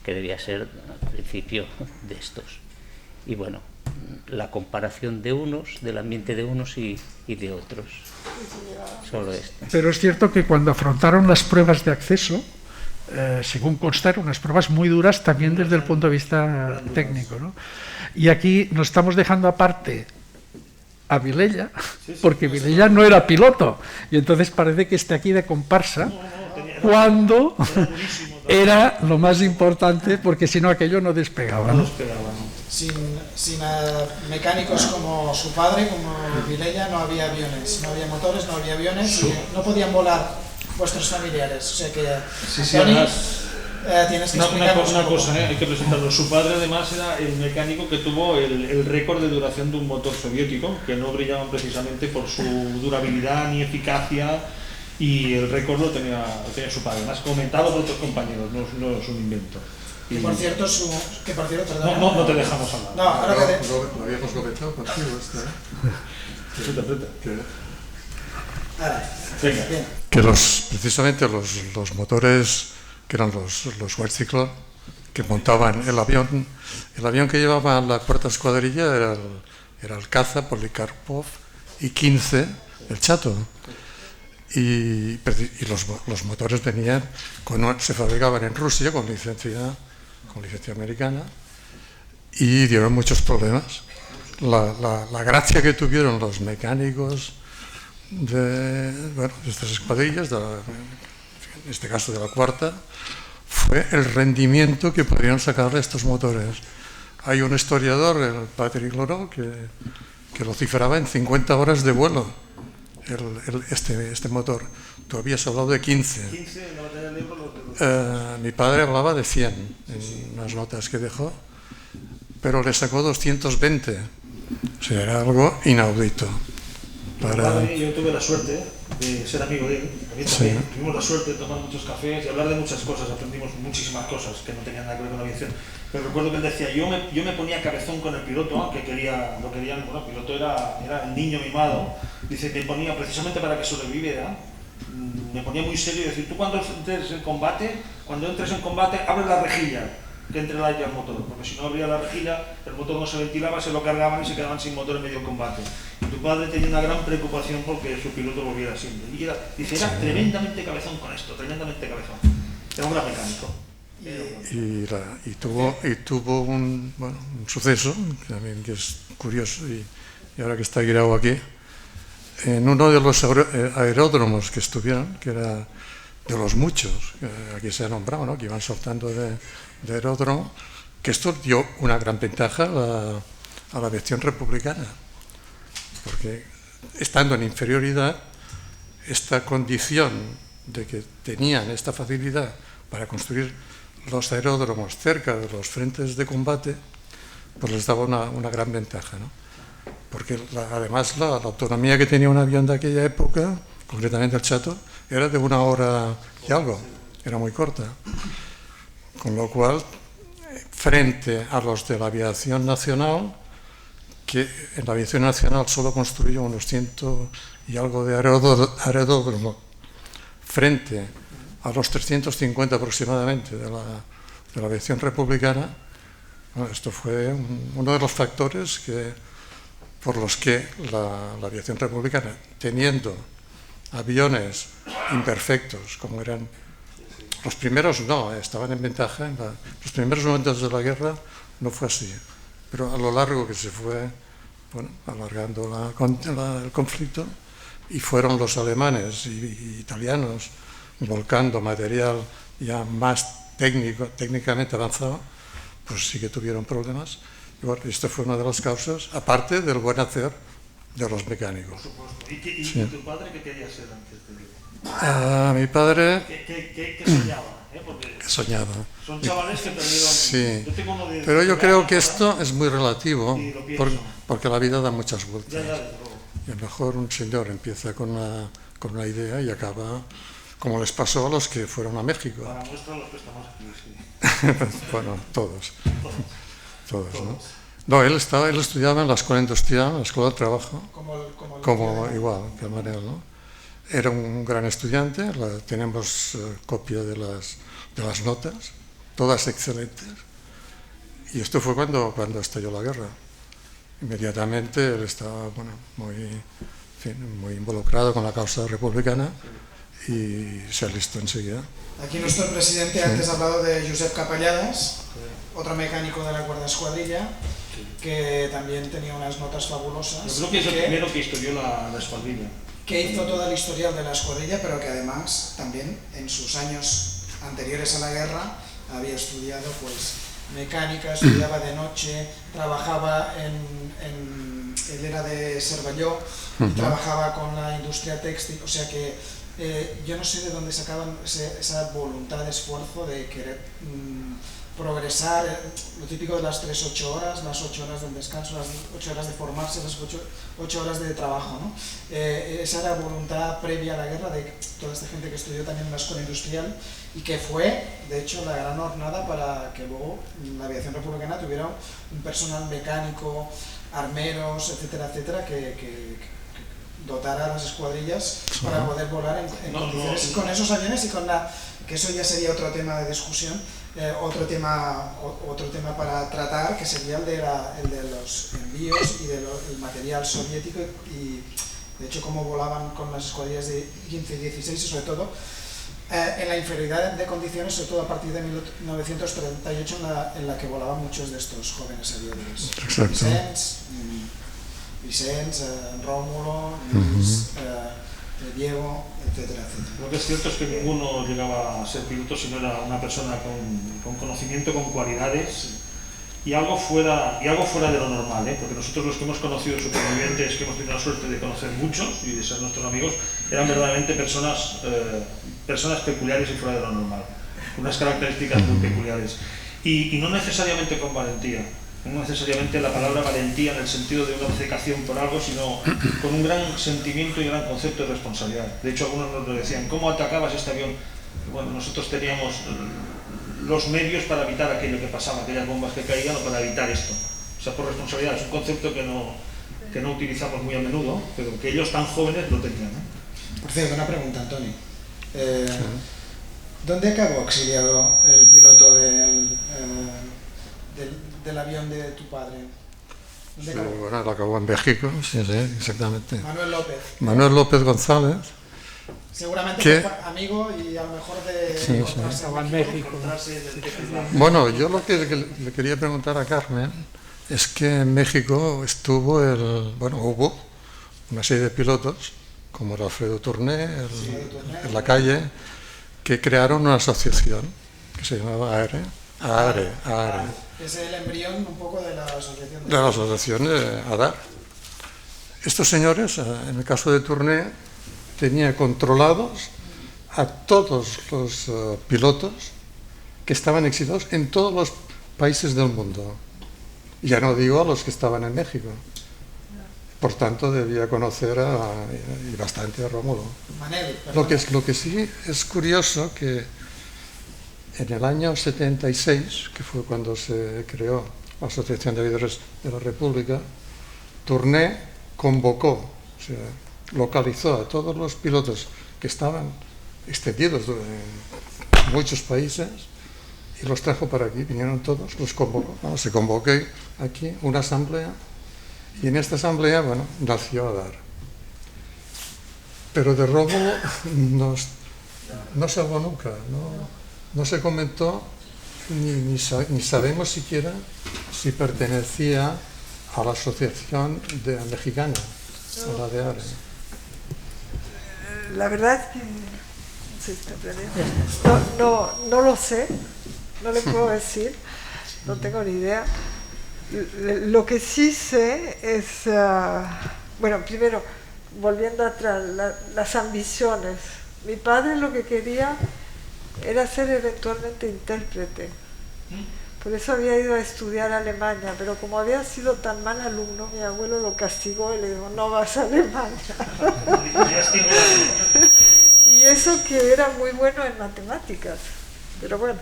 D: que debía ser al principio de estos. Y bueno, la comparación de unos, del ambiente de unos y de otros. Solo esto.
H: Pero es cierto que cuando afrontaron las pruebas de acceso, según consta, eran unas pruebas muy duras también desde el punto de vista técnico, ¿no? Y aquí nos estamos dejando aparte a Vilella, porque Vilella no era piloto, y entonces parece que esté aquí de comparsa, cuando era lo más importante, porque si no aquello no despegaba. ¿No?
F: Sin mecánicos como su padre, como Vilella, no había aviones, no había motores, no había aviones, y no podían volar vuestros familiares. O sea que, Antoni, tienes que explicarnos
G: una cosa, hay que presentarlo. Su padre además era el mecánico que tuvo el récord de duración de un motor soviético, que no brillaban precisamente por su durabilidad ni eficacia, y el récord lo tenía su padre, más comentado por otros compañeros, no es un invento.
F: Que por cierto, perdón.
G: No te dejamos hablar.
F: No, ahora que
B: lo habíamos comentado contigo,
I: que precisamente los motores que eran los White Cyclone, que montaban el avión que llevaba la cuarta escuadrilla era el Caza, Polikarpov y 15, el Chato. Y los motores venían, se fabricaban en Rusia con licencia americana, y dieron muchos problemas. La gracia que tuvieron los mecánicos de estas escuadrillas, en este caso de la cuarta, fue el rendimiento que podían sacarle estos motores. Hay un historiador, el Patrick Loro, que lo cifraba en 50 horas de vuelo, este motor. Tú habías hablado de 15. Mi padre hablaba de 100 en unas notas que dejó, pero le sacó 220. O sea, era algo inaudito.
G: Yo tuve la suerte de ser amigo de él. A mí también. Sí. Tuvimos la suerte de tomar muchos cafés y hablar de muchas cosas. Aprendimos muchísimas cosas que no tenían nada que ver con la aviación. Pero recuerdo que él decía, yo me ponía cabezón con el piloto, aunque el piloto era el niño mimado. Dice, me ponía precisamente para que sobreviviera, me ponía muy serio y decir, tú cuando entres en combate, abre la rejilla, que entre el aire al motor, porque si no abría la rejilla, el motor no se ventilaba, se lo cargaban y se quedaban sin motor en medio combate. Y tu padre tenía una gran preocupación porque su piloto volviera siempre. Y era tremendamente cabezón con esto, tremendamente cabezón. Era un gran mecánico.
I: Y tuvo un suceso también que es curioso, y ahora que está Guirao aquí, en uno de los aeródromos que estuvieron, que era de los muchos que aquí se ha nombrado, ¿no?, que iban soltando de aeródromo, que esto dio una gran ventaja a la aviación republicana, porque estando en inferioridad, esta condición de que tenían esta facilidad para construir los aeródromos cerca de los frentes de combate, pues les daba una gran ventaja, ¿no? Porque además la autonomía que tenía un avión de aquella época, concretamente el Chato, era de 1 hora y algo, era muy corta. Con lo cual, frente a los de la aviación nacional, que en la aviación nacional solo construyó unos 100 y algo de aeródromo, frente a los 350 aproximadamente de la aviación republicana, bueno, esto fue uno de los factores por los que la aviación republicana, teniendo aviones imperfectos, como eran los primeros, estaban en ventaja, los primeros momentos de la guerra no fue así, pero a lo largo que se fue alargando el conflicto, y fueron los alemanes y italianos volcando material ya más técnicamente avanzado, pues sí que tuvieron problemas. Y bueno, esto fue una de las causas, aparte del buen hacer de los mecánicos.
G: Por supuesto. ¿Y tu padre qué quería ser antes de
I: mi padre...
G: ¿Qué soñaba?
I: ¿Qué soñaba?
G: Son chavales que perdieron...
I: Sí,
G: yo tengo uno de
I: pero yo creo que esto es muy relativo, porque la vida da muchas vueltas. Y a lo mejor un señor empieza con una idea y acaba como les pasó a los que fueron a México.
G: Para muestra los que estamos aquí, sí.
I: Bueno, todos, ¿no? No, él estudiaba en la escuela industrial, en la escuela de trabajo, como igual que el Manel, ¿no? Era un gran estudiante, tenemos copia de las notas, todas excelentes, y esto fue cuando estalló la guerra. Inmediatamente él estaba muy involucrado con la causa republicana y se alistó enseguida.
F: Aquí nuestro presidente antes ha hablado de Josep Capelladas, otro mecánico de la Cuarta Escuadrilla, que también tenía unas notas fabulosas.
G: Yo creo que es el primero que estudió la escuadrilla.
F: Que hizo toda la historial de la escuadrilla, pero que además también en sus años anteriores a la guerra había estudiado pues mecánica, estudiaba de noche, trabajaba él era de Cervelló, trabajaba con la industria textil, o sea que yo no sé de dónde sacaban esa voluntad, esfuerzo de querer progresar, lo típico de las 3-8 horas, las 8 horas del descanso, las 8 horas de formarse, las 8 horas de trabajo, ¿no? Esa era la voluntad previa a la guerra de toda esta gente que estudió también en la escuela industrial y que fue, de hecho, la gran hornada para que luego la aviación republicana tuviera un personal mecánico, armeros, etcétera, etcétera, que dotara a las escuadrillas para poder volar en condiciones con esos aviones y con que eso ya sería otro tema de discusión, otro tema para tratar, que sería el de los envíos y del material soviético y de hecho cómo volaban con las escuadrillas de 15 y 16 y sobre todo en la inferioridad de condiciones, sobre todo a partir de 1938 en la que volaban muchos de estos jóvenes aviadores. Vicens, Rómulo, Luis, Diego, etcétera, etcétera.
G: Lo que es cierto es que ninguno llegaba a ser piloto si no era una persona con conocimiento, con cualidades y algo fuera de lo normal, porque nosotros los que hemos conocido supervivientes, que hemos tenido la suerte de conocer muchos y de ser nuestros amigos, eran verdaderamente personas peculiares y fuera de lo normal, con unas características muy peculiares y no necesariamente con valentía. No necesariamente la palabra valentía en el sentido de una obcecación por algo, sino con un gran sentimiento y gran concepto de responsabilidad. De hecho, algunos nos lo decían, ¿cómo atacabas este avión? Bueno, nosotros teníamos los medios para evitar aquello que pasaba, aquellas bombas que caían o para evitar esto. O sea, por responsabilidad, es un concepto que no utilizamos muy a menudo, pero que ellos tan jóvenes lo tenían, ¿no?
F: Por cierto, una pregunta, Antonio. ¿Dónde acabó exiliado el piloto del avión de tu padre?
I: Sí, bueno, lo acabó en México, sí, exactamente.
F: Manuel
I: López González.
F: Seguramente fue amigo y a lo mejor de encontrarse en México.
I: Bueno, yo lo que le quería preguntar a Carmen es que en México hubo una serie de pilotos, como el Alfredo Tourné, en la calle, que crearon una asociación que se llamaba AARE.
F: Es el embrión un poco de la asociación.
I: De la asociación ADAR. Estos señores, en el caso de Tourné, tenían controlados a todos los pilotos que estaban exiliados en todos los países del mundo. Ya no digo a los que estaban en México. Por tanto, debía conocer y bastante a Rómulo. Lo que sí es curioso que en el año 76, que fue cuando se creó la Asociación de Aviadores de la República, Tourné convocó, o sea, localizó a todos los pilotos que estaban extendidos en muchos países y los trajo para aquí, vinieron todos, los convocó. Bueno, se convocó aquí una asamblea y en esta asamblea, nació ADAR. Pero de Rómulo no se habló nunca, no se comentó ni sabemos siquiera si pertenecía a la asociación mexicana, a la de ARE.
C: La verdad es que no lo sé, no le puedo decir, no tengo ni idea. Lo que sí sé es, primero, volviendo atrás, las ambiciones. Mi padre lo que quería era ser eventualmente intérprete. Por eso había ido a estudiar a Alemania, pero como había sido tan mal alumno, mi abuelo lo castigó y le dijo, no vas a Alemania. Y eso que era muy bueno en matemáticas. Pero bueno,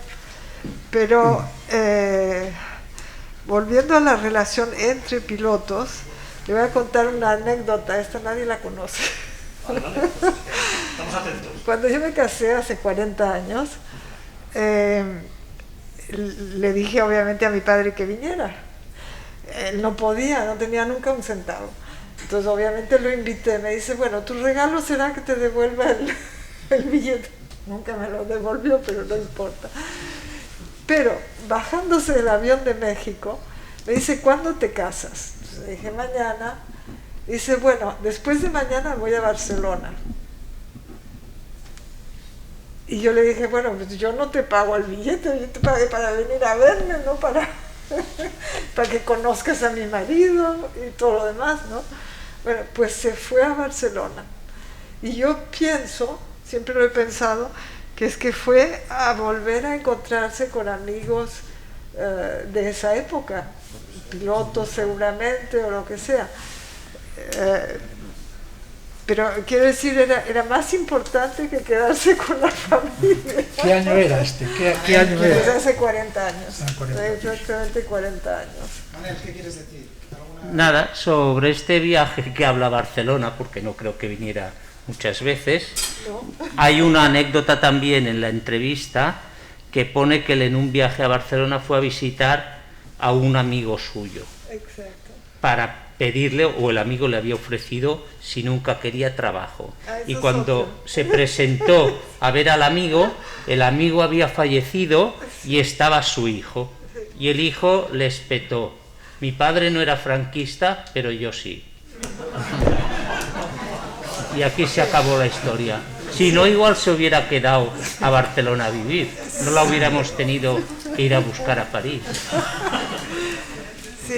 C: volviendo a la relación entre pilotos, le voy a contar una anécdota, esta nadie la conoce.
G: Vale. Estamos atentos.
C: Cuando yo me casé hace 40 años, le dije obviamente a mi padre que viniera. Él no podía, no tenía nunca un centavo. Entonces obviamente lo invité, me dice, bueno, tu regalo será que te devuelva el billete. Nunca me lo devolvió, pero no importa. Pero bajándose del avión de México, Me dice, ¿cuándo te casas? Entonces le dije, mañana. Dice, bueno, después de mañana voy a Barcelona. Y yo le dije, bueno, pues yo no te pago el billete, yo te pagué para venir a verme, no para, para que conozcas a mi marido y todo lo demás, ¿no? Bueno, pues se fue a Barcelona. Y yo pienso, siempre lo he pensado, que es que fue a volver a encontrarse con amigos de esa época, pilotos seguramente o lo que sea. Pero quiero decir, era más importante que quedarse con la familia.
H: ¿Qué año era este? ¿Qué año era?
C: Desde hace 40 años.
H: 40 años.
C: Exactamente 40 años.
F: Manel, ¿qué quieres decir?
D: Nada, sobre este viaje que habla Barcelona, porque no creo que viniera muchas veces,
C: ¿No?
D: hay una anécdota también en la entrevista que pone que él en un viaje a Barcelona fue a visitar a un amigo suyo.
C: Exacto.
D: Para pedirle, o el amigo le había ofrecido si nunca quería trabajo. Y
C: eso
D: cuando
C: es otro.
D: se presentó a ver al amigo, el amigo había fallecido y estaba su hijo. Y el hijo le espetó: mi padre no era franquista, pero yo sí. Y aquí se acabó la historia. Si no, igual se hubiera quedado a Barcelona a vivir. No la hubiéramos tenido que ir a buscar a París.
C: Sí,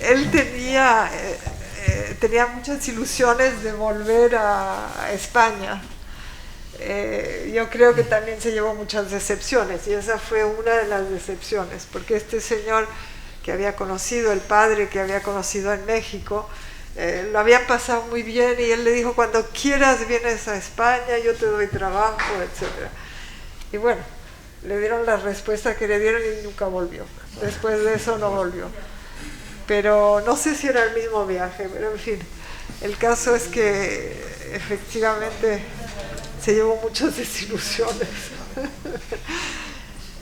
C: él tenía, tenía muchas ilusiones de volver a España. Yo creo que también se llevó muchas decepciones, y esa fue una de las decepciones, porque este señor que había conocido, el padre que había conocido en México, lo habían pasado muy bien, y él le dijo: cuando quieras vienes a España, yo te doy trabajo, etc. Y bueno, le dieron la respuesta que le dieron y nunca volvió. Después de eso no volvió. Pero no sé si era el mismo viaje, pero en fin, el caso es que efectivamente se llevó muchas desilusiones.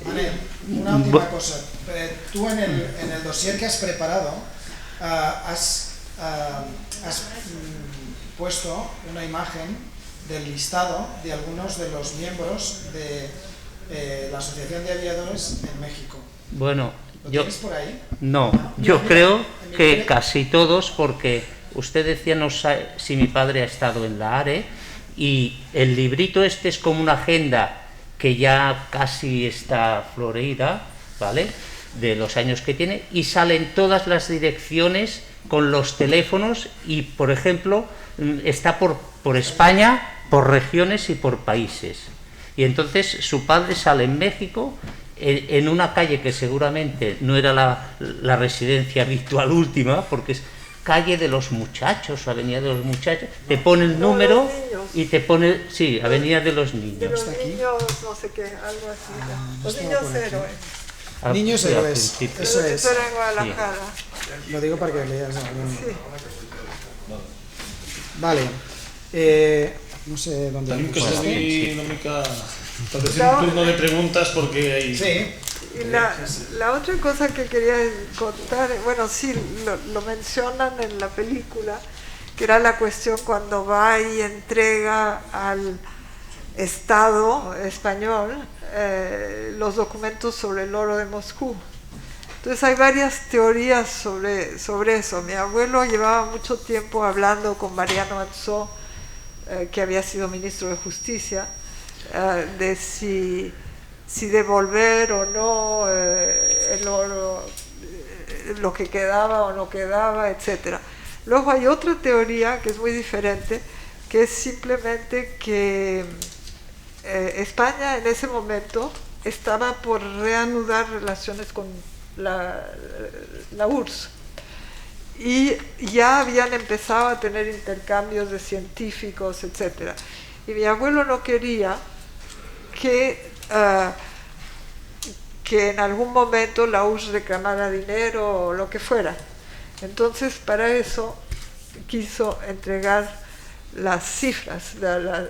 F: Manel, una última cosa. Tú en el dossier que has preparado has puesto una imagen del listado de algunos de los miembros de la Asociación de Aviadores en México.
D: Bueno,
F: ¿Lo tienes por ahí?
D: No, yo creo que casi todos, porque usted decía no sabe si mi padre ha estado en la ARE, y el librito este es como una agenda que ya casi está floreada, ¿vale?, de los años que tiene, y salen todas las direcciones con los teléfonos, y por ejemplo está por España, por regiones y por países. Y entonces su padre sale en México, en una calle que seguramente no era la residencia habitual última, porque es calle de los muchachos, avenida de los muchachos, te pone el número y te pone, sí, avenida de los niños.
C: De los niños, no sé qué, algo así. Los niños héroes.
F: Niños héroes, eso es.
C: Eso era en Guadalajara.
F: Sí. Lo digo para que leas.
C: Sí.
F: Vale. No sé dónde...
G: También que es muy dinámica, tal vez un turno de preguntas, porque hay...
F: Sí.
C: Y la otra cosa que quería contar, bueno, sí, lo mencionan en la película, que era la cuestión cuando va y entrega al Estado español los documentos sobre el oro de Moscú. Entonces hay varias teorías sobre eso. Mi abuelo llevaba mucho tiempo hablando con Mariano Ansó, que había sido ministro de Justicia, de si devolver o no el oro, lo que quedaba o no quedaba, etc. Luego hay otra teoría que es muy diferente, que es simplemente que España en ese momento estaba por reanudar relaciones con la URSS, y ya habían empezado a tener intercambios de científicos, etc. Y mi abuelo no quería que en algún momento la URSS reclamara dinero o lo que fuera. Entonces, para eso quiso entregar las cifras,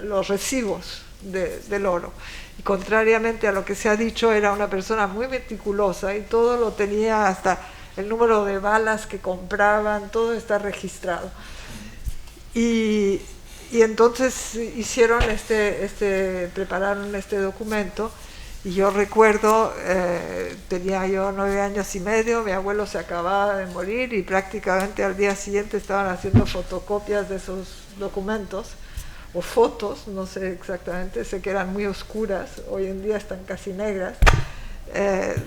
C: los recibos del oro. Y contrariamente a lo que se ha dicho, era una persona muy meticulosa y todo lo tenía, hasta el número de balas que compraban, todo está registrado. Y entonces hicieron prepararon este documento, Y yo recuerdo, tenía yo 9 años y medio, mi abuelo se acababa de morir y prácticamente al día siguiente estaban haciendo fotocopias de esos documentos, o fotos, no sé exactamente, sé que eran muy oscuras, hoy en día están casi negras,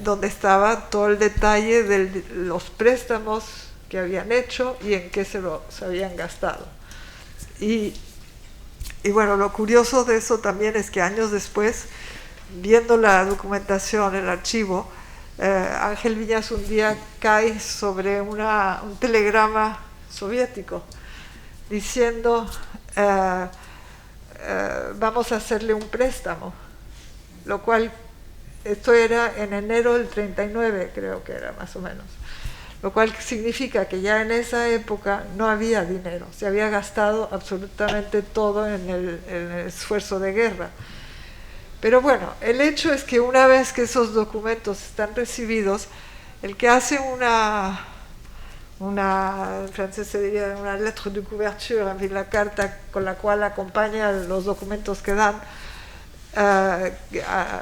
C: donde estaba todo el detalle de los préstamos que habían hecho y en qué se habían gastado. Y bueno, lo curioso de eso también es que años después, viendo la documentación, el archivo, Ángel Viñas un día cae sobre un telegrama soviético diciendo vamos a hacerle un préstamo, lo cual, esto era en enero del 39, creo que era más o menos, lo cual significa que ya en esa época no había dinero, se había gastado absolutamente todo en el esfuerzo de guerra. Pero bueno, el hecho es que una vez que esos documentos están recibidos, el que hace en francés se diría una lettre de couverture, en fin, la carta con la cual acompaña los documentos que dan,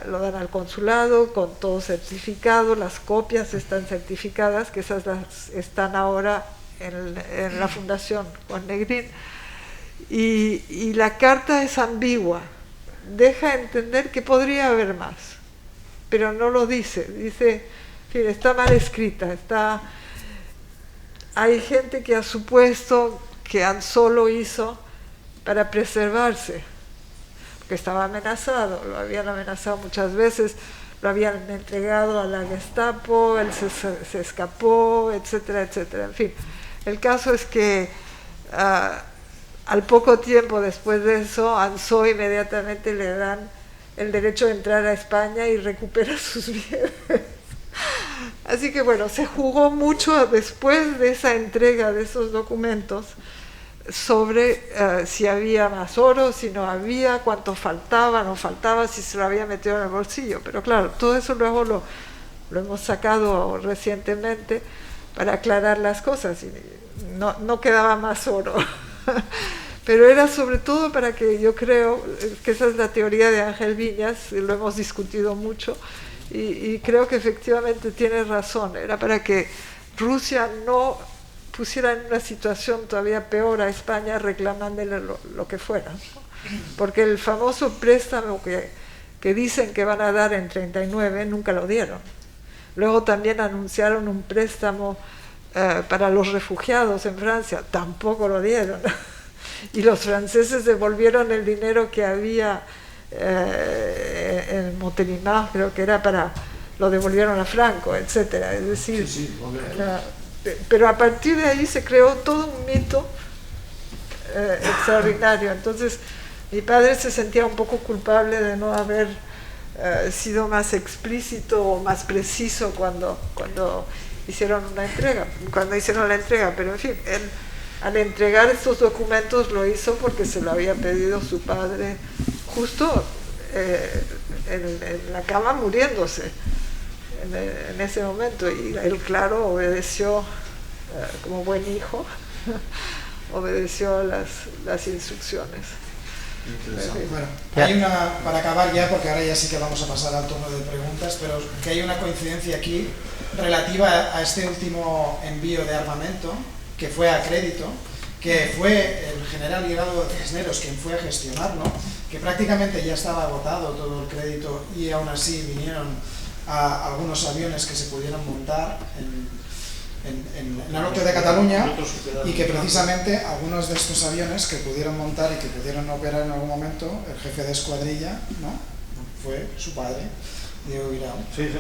C: lo dan al consulado con todo certificado, las copias están certificadas, que esas están ahora en la Fundación Juan Negrín, y la carta es ambigua, deja entender que podría haber más, pero no lo dice, en fin, está mal escrita, hay gente que ha supuesto que Ansó lo hizo para preservarse, que estaba amenazado, lo habían amenazado muchas veces, lo habían entregado a la Gestapo, él se escapó, etcétera, etcétera. En fin, el caso es que al poco tiempo después de eso, Ansó inmediatamente le dan el derecho de entrar a España y recupera sus bienes. Así que bueno, se jugó mucho después de esa entrega de esos documentos sobre si había más oro, si no había, cuánto faltaba, no faltaba, si se lo había metido en el bolsillo. Pero claro, todo eso luego lo hemos sacado recientemente para aclarar las cosas y no quedaba más oro. Pero era sobre todo para que, yo creo que esa es la teoría de Ángel Viñas, lo hemos discutido mucho y creo que efectivamente tiene razón, era para que Rusia no pusiera en una situación todavía peor a España reclamándole lo que fuera, ¿no? Porque el famoso préstamo que dicen que van a dar en 39 nunca lo dieron. Luego también anunciaron un préstamo para los refugiados en Francia, tampoco lo dieron. Y los franceses devolvieron el dinero que había en Montélimar, creo que era lo devolvieron a Franco, etcétera. Es decir, pero a partir de ahí se creó todo un mito extraordinario. Entonces mi padre se sentía un poco culpable de no haber sido más explícito o más preciso cuando hicieron la entrega, pero en fin, él al entregar estos documentos lo hizo porque se lo había pedido su padre justo en la cama muriéndose en ese momento, y él, claro, obedeció como buen hijo, obedeció las instrucciones.
F: Bueno, hay una, para acabar ya, porque ahora ya sí que vamos a pasar al turno de preguntas, pero que hay una coincidencia aquí relativa a este último envío de armamento, que fue a crédito, que fue el general Hidalgo de Cisneros quien fue a gestionarlo, que prácticamente ya estaba agotado todo el crédito y aún así vinieron a algunos aviones que se pudieron montar en el norte de Cataluña, y que precisamente algunos de estos aviones que pudieron montar y que pudieron operar en algún momento, el jefe de escuadrilla, ¿no?, fue su padre, Diego Guirao,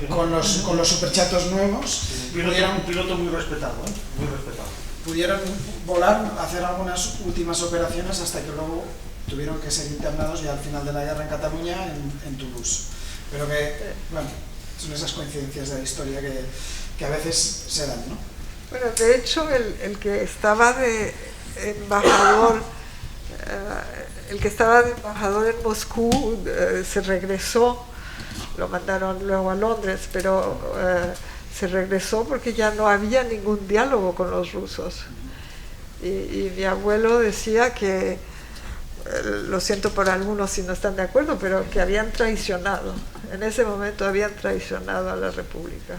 F: con los superchatos nuevos.
G: Un piloto muy respetado, muy respetado.
F: Pudieron volar, hacer algunas últimas operaciones hasta que luego tuvieron que ser internados ya al final de la guerra en Cataluña, en Toulouse. Pero que, bueno, son esas coincidencias de la historia que a veces se dan, ¿no?
C: Bueno, de hecho, el que estaba de embajador, en Moscú, se regresó, lo mandaron luego a Londres, pero se regresó porque ya no había ningún diálogo con los rusos. Y mi abuelo decía que, lo siento por algunos si no están de acuerdo, pero que habían traicionado En ese momento habían traicionado a la República,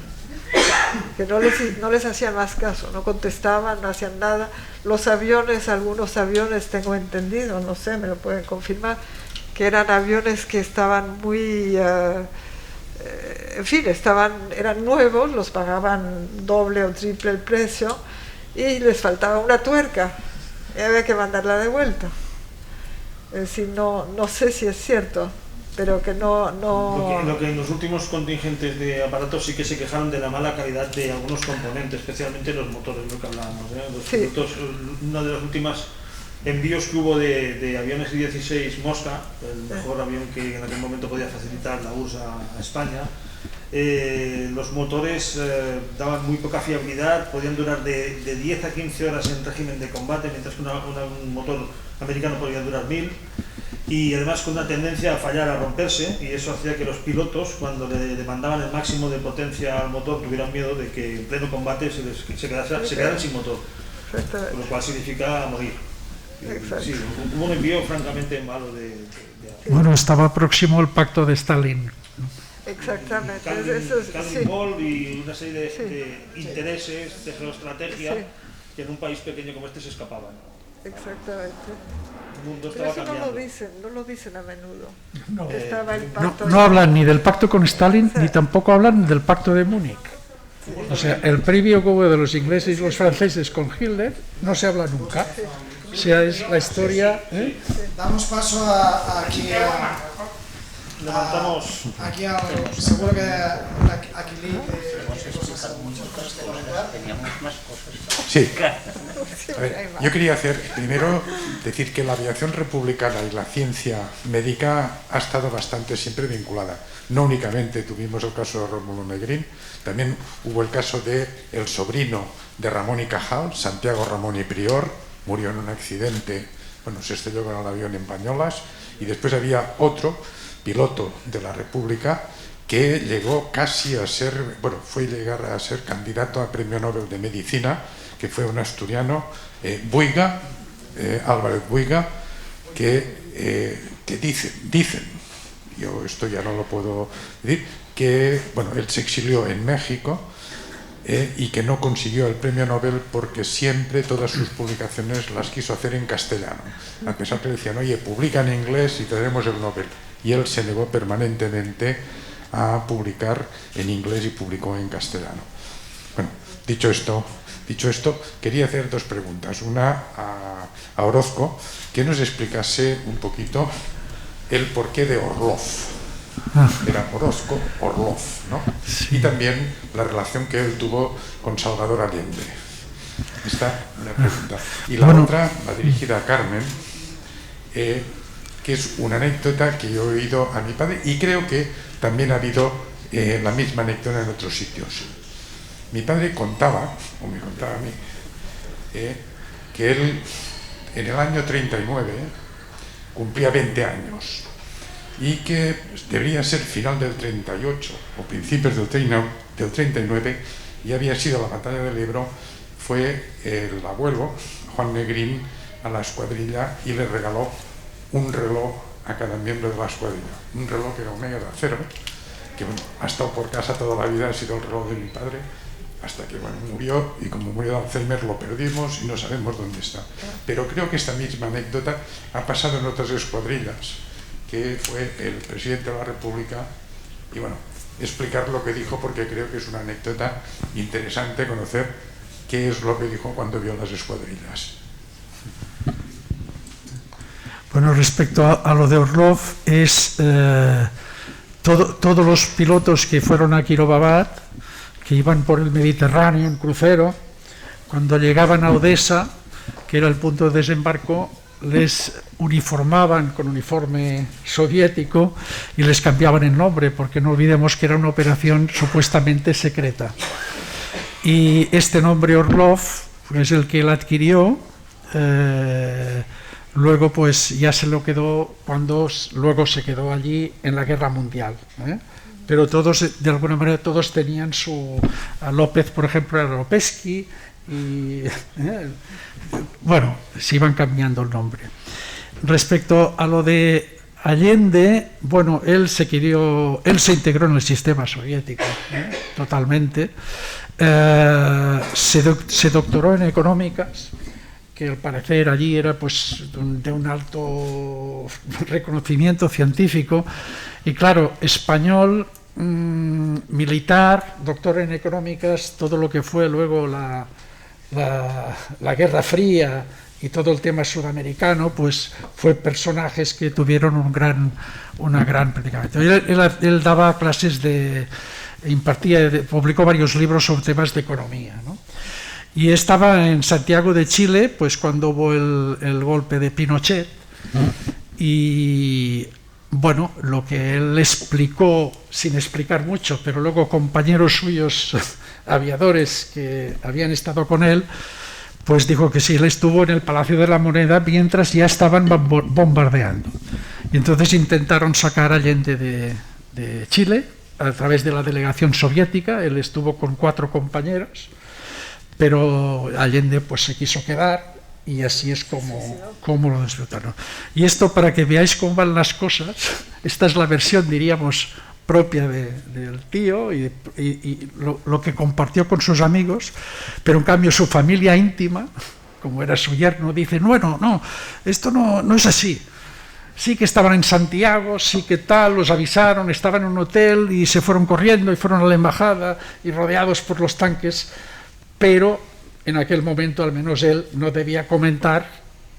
C: que no les hacían más caso, no contestaban, no hacían nada. Los aviones, algunos aviones, tengo entendido, no sé, me lo pueden confirmar, que eran aviones que estaban muy, en fin, eran nuevos, los pagaban doble o triple el precio y les faltaba una tuerca y había que mandarla de vuelta. Es decir, no sé si es cierto, pero que no...
G: Lo que en los últimos contingentes de aparatos sí que se quejaron de la mala calidad de algunos componentes, especialmente los motores, lo que hablábamos, los
C: sí.
G: pilotos, una de las últimas envíos que hubo de aviones I-16 Mosca, el mejor avión que en aquel momento podía facilitar la URSS a España, los motores daban muy poca fiabilidad, podían durar de 10 a 15 horas en régimen de combate, mientras que un motor americano podía durar 1000, y además con una tendencia a fallar, a romperse, y eso hacía que los pilotos, cuando le demandaban el máximo de potencia al motor, tuvieran miedo de que en pleno combate se quedaran sin motor, lo cual significa morir. Sí, hubo un envío francamente malo de
H: Bueno, estaba próximo el pacto de Stalin.
C: Exactamente.
G: Calvin Ball y una serie de intereses, de geoestrategia, que en un país pequeño como este se escapaban.
C: Exactamente.
G: El mundo
C: Pero
G: estaba
C: eso
G: cambiando.
C: no lo dicen a menudo.
H: No,
C: estaba el pacto
H: no hablan ni del pacto con Stalin, ni tampoco hablan del pacto de Múnich. O sea, el previo que hubo de los ingleses y los franceses con Hitler no se habla nunca. O sea, es la historia...
F: Damos paso aquí
G: Levantamos...
F: aquí seguro que Aquilí muchas cosas que comentar.
D: Teníamos más cosas.
B: Sí. A ver, yo quería primero decir que la aviación republicana y la ciencia médica ha estado bastante siempre vinculada. No únicamente tuvimos el caso de Rómulo Negrín, también hubo el caso de el sobrino de Ramón y Cajal, Santiago Ramón y Prior, murió en un accidente, bueno, se estrelló con el avión en Bañolas, y después había otro piloto de la República que llegó casi a ser, llegar a ser candidato a Premio Nobel de Medicina, que fue un asturiano, Buiga, Álvarez Buiga, que dicen, yo esto ya no lo puedo decir, que él se exilió en México y que no consiguió el Premio Nobel porque siempre todas sus publicaciones las quiso hacer en castellano, a pesar que le decían, oye, publica en inglés y te daremos el Nobel, y él se negó permanentemente a publicar en inglés y publicó en castellano. Bueno, dicho esto, quería hacer dos preguntas. Una a Orozco, que nos explicase un poquito el porqué de Orlov. Era Orozco, Orlov, ¿no? Sí. Y también la relación que él tuvo con Salvador Allende. Esta es una pregunta. Y la otra, la dirigida a Carmen, que es una anécdota que yo he oído a mi padre y creo que también ha habido la misma anécdota en otros sitios. Mi padre contaba, o me contaba a mí, que él en el año 39 cumplía 20 años y que debería ser final del 38 o principios del 39, y había sido la batalla del Ebro. Fue el abuelo, Juan Negrín, a la escuadrilla y le regaló un reloj a cada miembro de la escuadrilla, un reloj que era Omega de acero, que ha estado por casa toda la vida, ha sido el reloj de mi padre, hasta que murió, y como murió de Alzheimer lo perdimos y no sabemos dónde está. Pero creo que esta misma anécdota ha pasado en otras escuadrillas, que fue el presidente de la República, y explicar lo que dijo, porque creo que es una anécdota interesante conocer qué es lo que dijo cuando vio las escuadrillas.
H: Bueno, respecto a lo de Orlov, es todos los pilotos que fueron a Kirovavat, que iban por el Mediterráneo en crucero, cuando llegaban a Odessa, que era el punto de desembarco, les uniformaban con uniforme soviético y les cambiaban el nombre, porque no olvidemos que era una operación supuestamente secreta. Y este nombre Orlov es el que él adquirió. Luego pues ya se lo quedó cuando luego se quedó allí en la Guerra Mundial, pero todos, de alguna manera, todos tenían a López, por ejemplo, era Lopesky, y se iban cambiando el nombre. Respecto a lo de Allende, bueno, él se integró en el sistema soviético, totalmente. Se doctoró en económicas, que al parecer allí era pues de un alto reconocimiento científico, y claro, español, militar, doctor en económicas, todo lo que fue luego la Guerra Fría y todo el tema sudamericano, pues fue personajes que tuvieron una gran prácticamente. Él daba clases publicó varios libros sobre temas de economía, ¿no? Y estaba en Santiago de Chile, pues cuando hubo el golpe de Pinochet, y bueno, lo que él explicó, sin explicar mucho, pero luego compañeros suyos aviadores que habían estado con él, pues dijo que sí, él estuvo en el Palacio de la Moneda mientras ya estaban bombardeando. Y entonces intentaron sacar a Allende de Chile a través de la delegación soviética. Él estuvo con 4 compañeros, pero Allende pues se quiso quedar, y así es como lo disfrutaron. Y esto, para que veáis cómo van las cosas, esta es la versión, diríamos, propia del tío y lo que compartió con sus amigos, pero en cambio su familia íntima, como era su yerno, dice, bueno, no, esto no es así. Sí que estaban en Santiago, sí que tal, los avisaron, estaban en un hotel y se fueron corriendo y fueron a la embajada y rodeados por los tanques, pero en aquel momento al menos él no debía comentar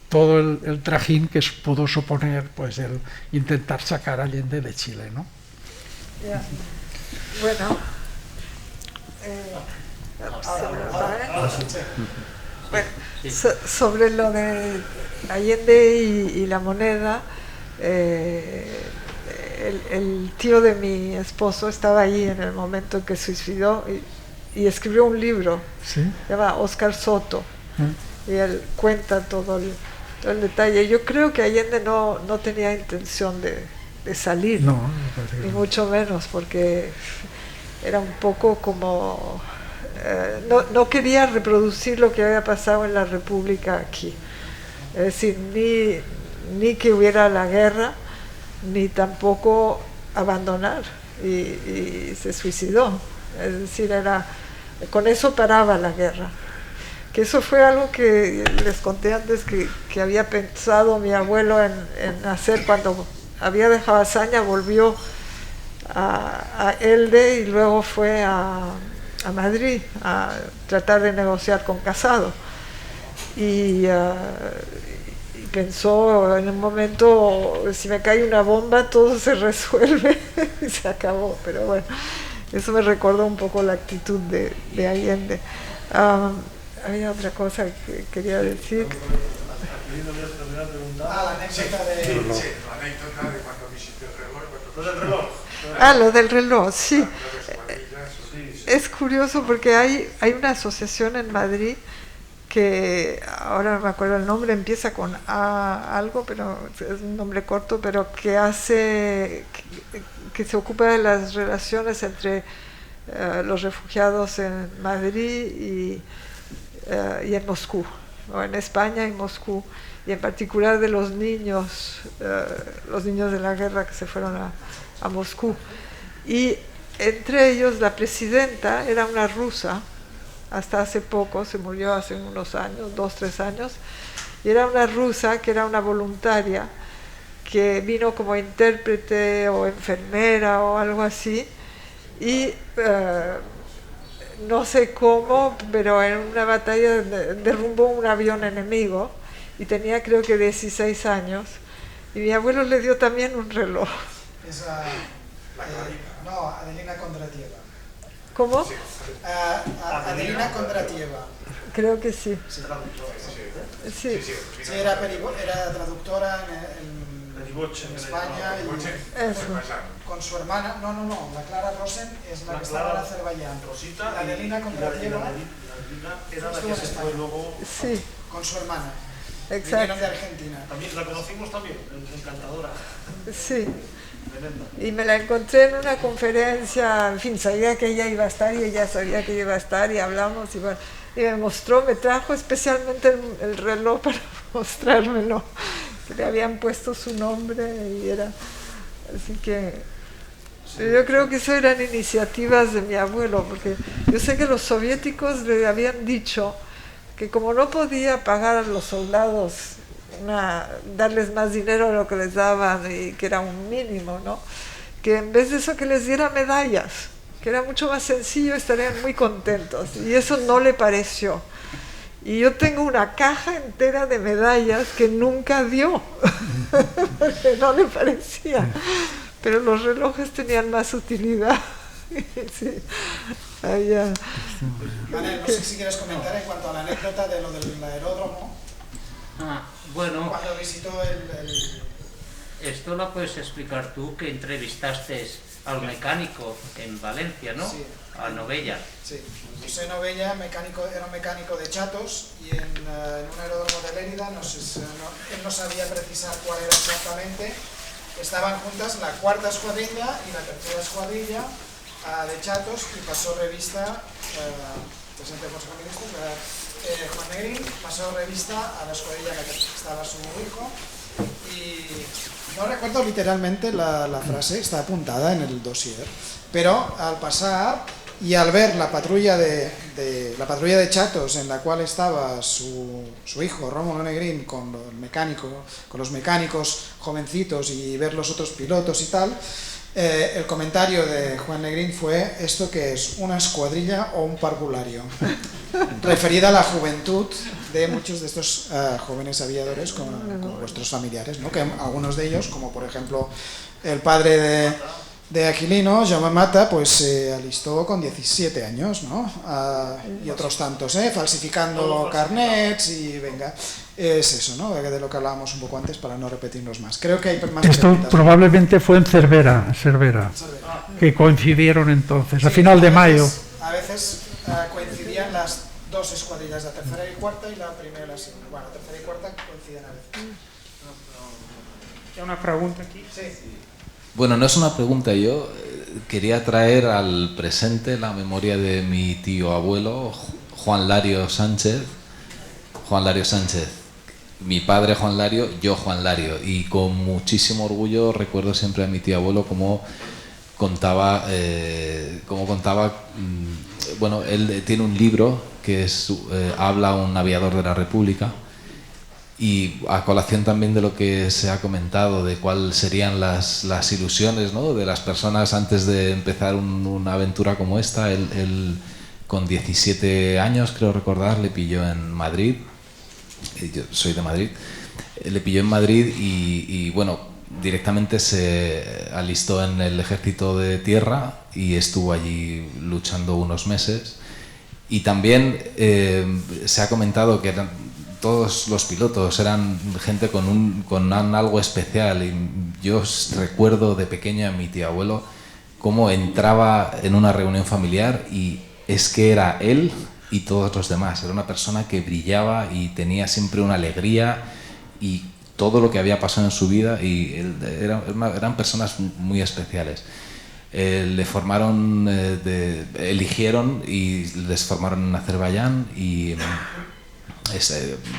H: todo el trajín que pudo suponer pues el intentar sacar a Allende de Chile, ¿no?
C: Yeah. Bueno, sobre lo de Allende y la moneda, el tío de mi esposo estaba allí en el momento en que se suicidó y escribió un libro, ¿sí? Se llama Oscar Soto, y él cuenta todo el detalle. Yo creo que Allende no tenía intención de salir, ni mucho menos, porque era un poco como no quería reproducir lo que había pasado en la República aquí, es decir, ni que hubiera la guerra, ni tampoco abandonar, y se suicidó. Es decir, con eso paraba la guerra. Que eso fue algo que les conté antes que había pensado mi abuelo en hacer cuando había dejado Azaña, volvió a Elde y luego fue a Madrid a tratar de negociar con Casado. Y pensó en un momento, si me cae una bomba todo se resuelve y se acabó. Pero bueno, eso me recordó un poco la actitud de Allende. Había otra cosa que quería decir.
F: La anécdota de
B: cuando visité el reloj. Lo del reloj.
C: Lo del reloj, sí. Es curioso porque hay una asociación en Madrid que, ahora no me acuerdo el nombre, empieza con A algo, pero es un nombre corto, pero que se ocupa de las relaciones entre los refugiados en Madrid y en Moscú, o en España y Moscú, y en particular de los niños de la guerra que se fueron a Moscú. Y entre ellos la presidenta era una rusa, hasta hace poco, se murió hace unos años, 2-3 años, y era una rusa que era una voluntaria que vino como intérprete o enfermera o algo así, y no sé cómo, pero en una batalla derrumbó un avión enemigo y tenía creo que 16 años, y mi abuelo le dio también un reloj.
F: No, Adelina Kondratiev.
C: ¿Cómo?
F: Adelina Kondratiev.
C: Creo que sí.
F: Sí, era traductora en España y con su hermana. No, la Clara Rosen es la que estaba en Azerbaiyán. La Adelina Kondratiev
G: era la que se fue luego
F: con su hermana.
C: Exacto.
F: Vinieron de Argentina.
G: También la conocimos también, encantadora.
C: Sí. Y me la encontré en una conferencia, en fin, sabía que ella iba a estar y ella sabía que yo iba a estar y hablamos y bueno, y me trajo especialmente el reloj para mostrármelo. que le habían puesto su nombre y era... Así que yo creo que eso eran iniciativas de mi abuelo, porque yo sé que los soviéticos le habían dicho que como no podía pagar a los soldados, darles más dinero de lo que les daban y que era un mínimo, ¿no? Que en vez de eso que les diera medallas, que era mucho más sencillo, estarían muy contentos. Y eso no le pareció. Y yo tengo una caja entera de medallas que nunca dio, porque no le parecía. Pero los relojes tenían más utilidad. Sí. Allá.
F: Vale, no sé si quieres comentar en cuanto a la anécdota de lo del aeródromo.
D: Bueno,
F: Cuando visitó
D: esto lo puedes explicar tú, que entrevistaste al mecánico en Valencia, ¿no?
F: Sí.
D: A Novella.
F: Sí, José Novella, era un mecánico de Chatos, y en un aeródromo de Lérida, él no sabía precisar cuál era exactamente. Estaban juntas la cuarta escuadrilla y la tercera escuadrilla de Chatos, y pasó revista, presente por su ministro, Juan Negrín, pasó revista a la escuadrilla en la que estaba su hijo, y no recuerdo literalmente la frase, está apuntada en el dossier, pero al pasar y al ver la patrulla de Chatos, en la cual estaba su hijo Rómulo Negrín con los mecánicos jovencitos, y ver los otros pilotos y tal, el comentario de Juan Negrín fue: ¿esto qué es? ¿Una escuadrilla o un parvulario? Referida a la juventud de muchos de estos jóvenes aviadores, como vuestros familiares, ¿no? Que algunos de ellos, como por ejemplo el padre de Aquilino, Jaume Mata, pues se alistó con 17 años, ¿no? Y otros tantos, falsificando carnets, y venga, es eso, ¿no? De lo que hablábamos un poco antes, para no repetirnos más. Creo que hay más
H: Esto
C: preguntas.
H: probablemente fue en Cervera, que coincidieron entonces,
C: Sí,
H: a final de mayo.
C: A veces coincidían las dos escuadrillas, la tercera y cuarta, y la primera y la segunda. Bueno, la tercera y cuarta coinciden a veces.
A: Hi ha una pregunta aquí.
C: Sí.
J: Bueno, no es una pregunta, yo quería traer al presente la memoria de mi tío abuelo, Juan Lario Sánchez. Mi padre Juan Lario, yo Juan Lario, y con muchísimo orgullo recuerdo siempre a mi tío abuelo cómo contaba, bueno, él tiene un libro que habla un aviador de la República. Y a colación también de lo que se ha comentado, de cuáles serían las ilusiones, ¿no?, de las personas antes de empezar una aventura como esta. Él con 17 años, creo recordar, le pilló en Madrid. Yo soy de Madrid. Le pilló en Madrid y bueno, directamente se alistó en el ejército de tierra y estuvo allí luchando unos meses. Y también se ha comentado que todos los pilotos eran gente con algo especial, y yo recuerdo de pequeño a mi tío abuelo cómo entraba en una reunión familiar y es que era él y todos los demás. Era una persona que brillaba y tenía siempre una alegría, y todo lo que había pasado en su vida, y eran personas muy especiales. Le formaron, eligieron y les formaron en Azerbaiyán, y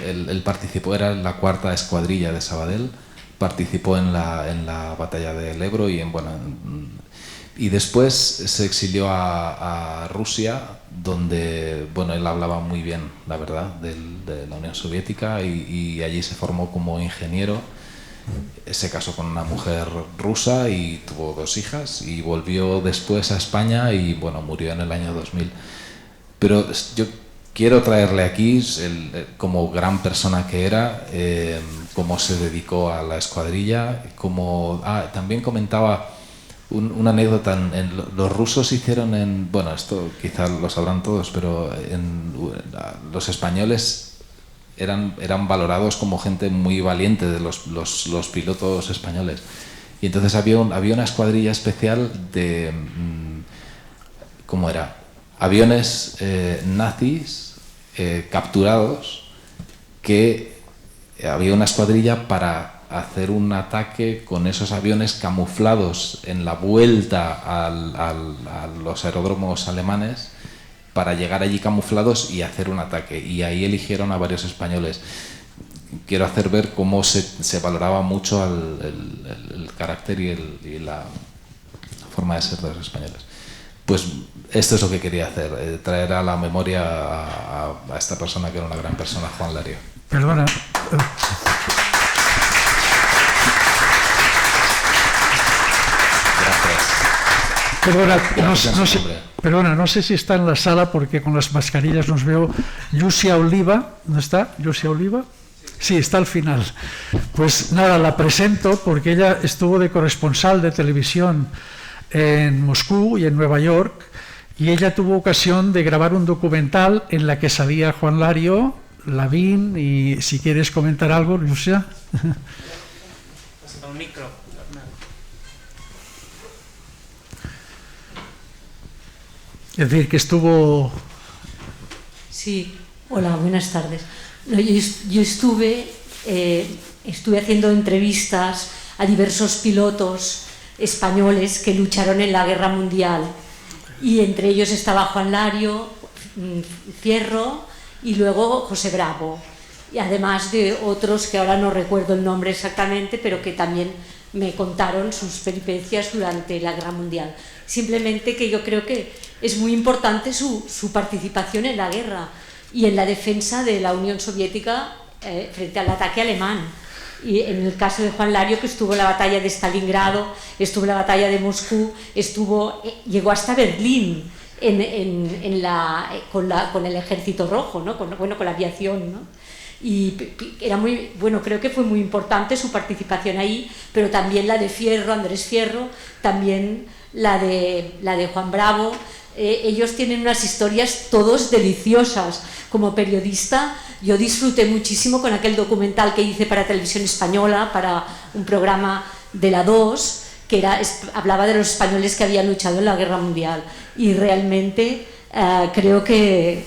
J: él participó, era la cuarta escuadrilla de Sabadell, participó en la batalla del Ebro, y después se exilió a Rusia, donde él hablaba muy bien, la verdad, de la Unión Soviética, y allí se formó como ingeniero. Se casó con una mujer rusa y tuvo 2 hijas, y volvió después a España y murió en el año 2000. Pero yo quiero traerle aquí, como gran persona que era, cómo se dedicó a la escuadrilla, también comentaba una anécdota. Los rusos hicieron esto quizás lo sabrán todos, pero los españoles eran valorados como gente muy valiente, de los pilotos españoles. Y entonces había una escuadrilla especial de, ¿cómo era?, aviones nazis capturados, que había una escuadrilla para hacer un ataque con esos aviones camuflados en la vuelta a los aeródromos alemanes, para llegar allí camuflados y hacer un ataque, y ahí eligieron a varios españoles. quiero hacer ver cómo se valoraba mucho el carácter y la forma de ser de los españoles. Pues esto es lo que quería hacer, traer a la memoria a esta persona que era una gran persona, Juan Lario.
H: Perdona. Perdona, no sé si está en la sala porque con las mascarillas nos veo. Llucia Oliva, ¿no está? ¿Llucia Oliva? Sí, está al final. Pues nada, la presento porque ella estuvo de corresponsal de televisión en Moscú y en Nueva York, y ella tuvo ocasión de grabar un documental en la que salía Juan Lario, Lavín, y si quieres comentar algo, Llucia.
D: Un micro.
H: Es decir, que estuvo...
K: Sí, hola, buenas tardes. No, yo estuve haciendo entrevistas a diversos pilotos españoles que lucharon en la Guerra Mundial, y entre ellos estaba Juan Lario, Fierro y luego José Bravo, y además de otros que ahora no recuerdo el nombre exactamente, pero que también me contaron sus peripecias durante la Guerra Mundial. Simplemente que yo creo que es muy importante su participación en la guerra y en la defensa de la Unión Soviética frente al ataque alemán. Y en el caso de Juan Lario, que estuvo en la batalla de Stalingrado, estuvo en la batalla de Moscú, llegó hasta Berlín con el Ejército Rojo, ¿no? con la aviación, ¿no? Y era muy, bueno, creo que fue muy importante su participación ahí, pero también la de Fierro, Andrés Fierro, también la de Juan Bravo. Ellos tienen unas historias todos deliciosas. Como periodista yo disfruté muchísimo con aquel documental que hice para Televisión Española, para un programa de la 2, que hablaba de los españoles que habían luchado en la Guerra Mundial, y realmente creo que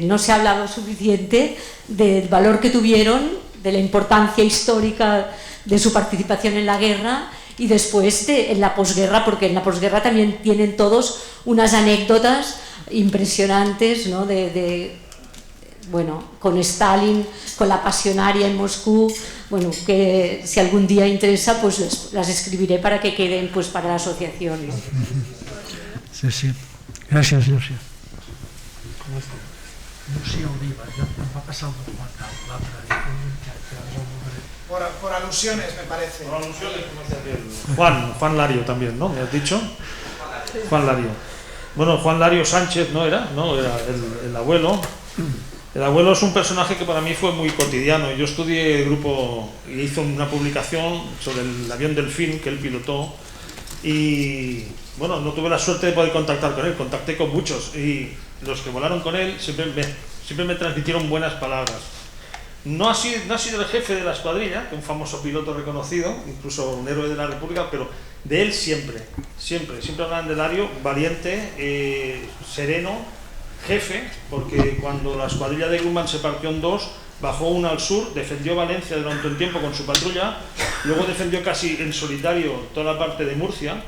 K: no se ha hablado suficiente del valor que tuvieron, de la importancia histórica de su participación en la guerra, y después en la posguerra, porque en la posguerra también tienen todos unas anécdotas impresionantes, ¿no? Bueno, con Stalin, con la pasionaria en Moscú, bueno, que si algún día interesa, pues las escribiré para que queden pues para la asociación, ¿no?
H: Sí, sí. Gracias, Llucia. Llucia Oliva, ya em va passar el documental, l'altre dia.
F: Por alusiones, me parece.
G: Por alusiones, Juan Lario también, ¿no? ¿Me has dicho? Juan Lario. Bueno, Juan Lario Sánchez no era el abuelo. El abuelo es un personaje que para mí fue muy cotidiano. Yo estudié el grupo y hice una publicación sobre el avión Delfín que él pilotó, y bueno, no tuve la suerte de poder contactar con él, contacté con muchos, y los que volaron con él siempre me transmitieron buenas palabras. No ha sido el jefe de la escuadrilla, que es un famoso piloto reconocido, incluso un héroe de la República, pero de él siempre hablan de Lario, valiente, sereno, jefe, porque cuando la escuadrilla de Grumman se partió en dos, bajó una al sur, defendió Valencia durante un tiempo con su patrulla, luego defendió casi en solitario toda la parte de Murcia,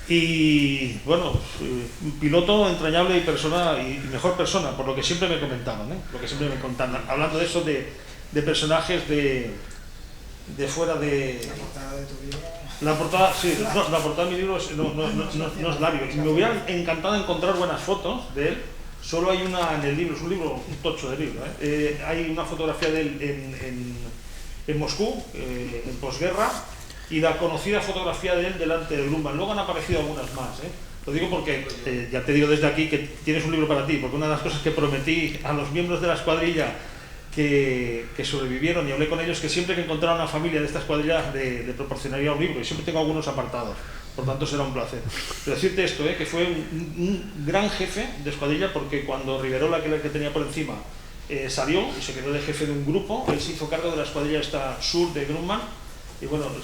G: y bueno, un piloto entrañable y mejor persona, por lo que siempre me comentaban, lo que siempre me contaban, hablando de eso, de personajes de fuera de...
F: La portada de tu libro.
G: La portada de mi libro no es Lario. Me hubiera encantado encontrar buenas fotos de él. Solo hay una en el libro, es un libro, un tocho de libro. Hay una fotografía de él en Moscú, en posguerra, y la conocida fotografía de él delante de Grumman. Luego han aparecido algunas más. Lo digo porque, ya te digo desde aquí que tienes un libro para ti, porque una de las cosas que prometí a los miembros de la escuadrilla que sobrevivieron, y hablé con ellos, que siempre que encontrara una familia de esta escuadrilla le proporcionaría un libro, y siempre tengo algunos apartados, por tanto será un placer. Pero decirte esto, que fue un gran jefe de escuadrilla, porque cuando Riverola, que era el que tenía por encima, salió y se quedó de jefe de un grupo, él se hizo cargo de la escuadrilla esta sur de Grumman, y bueno, no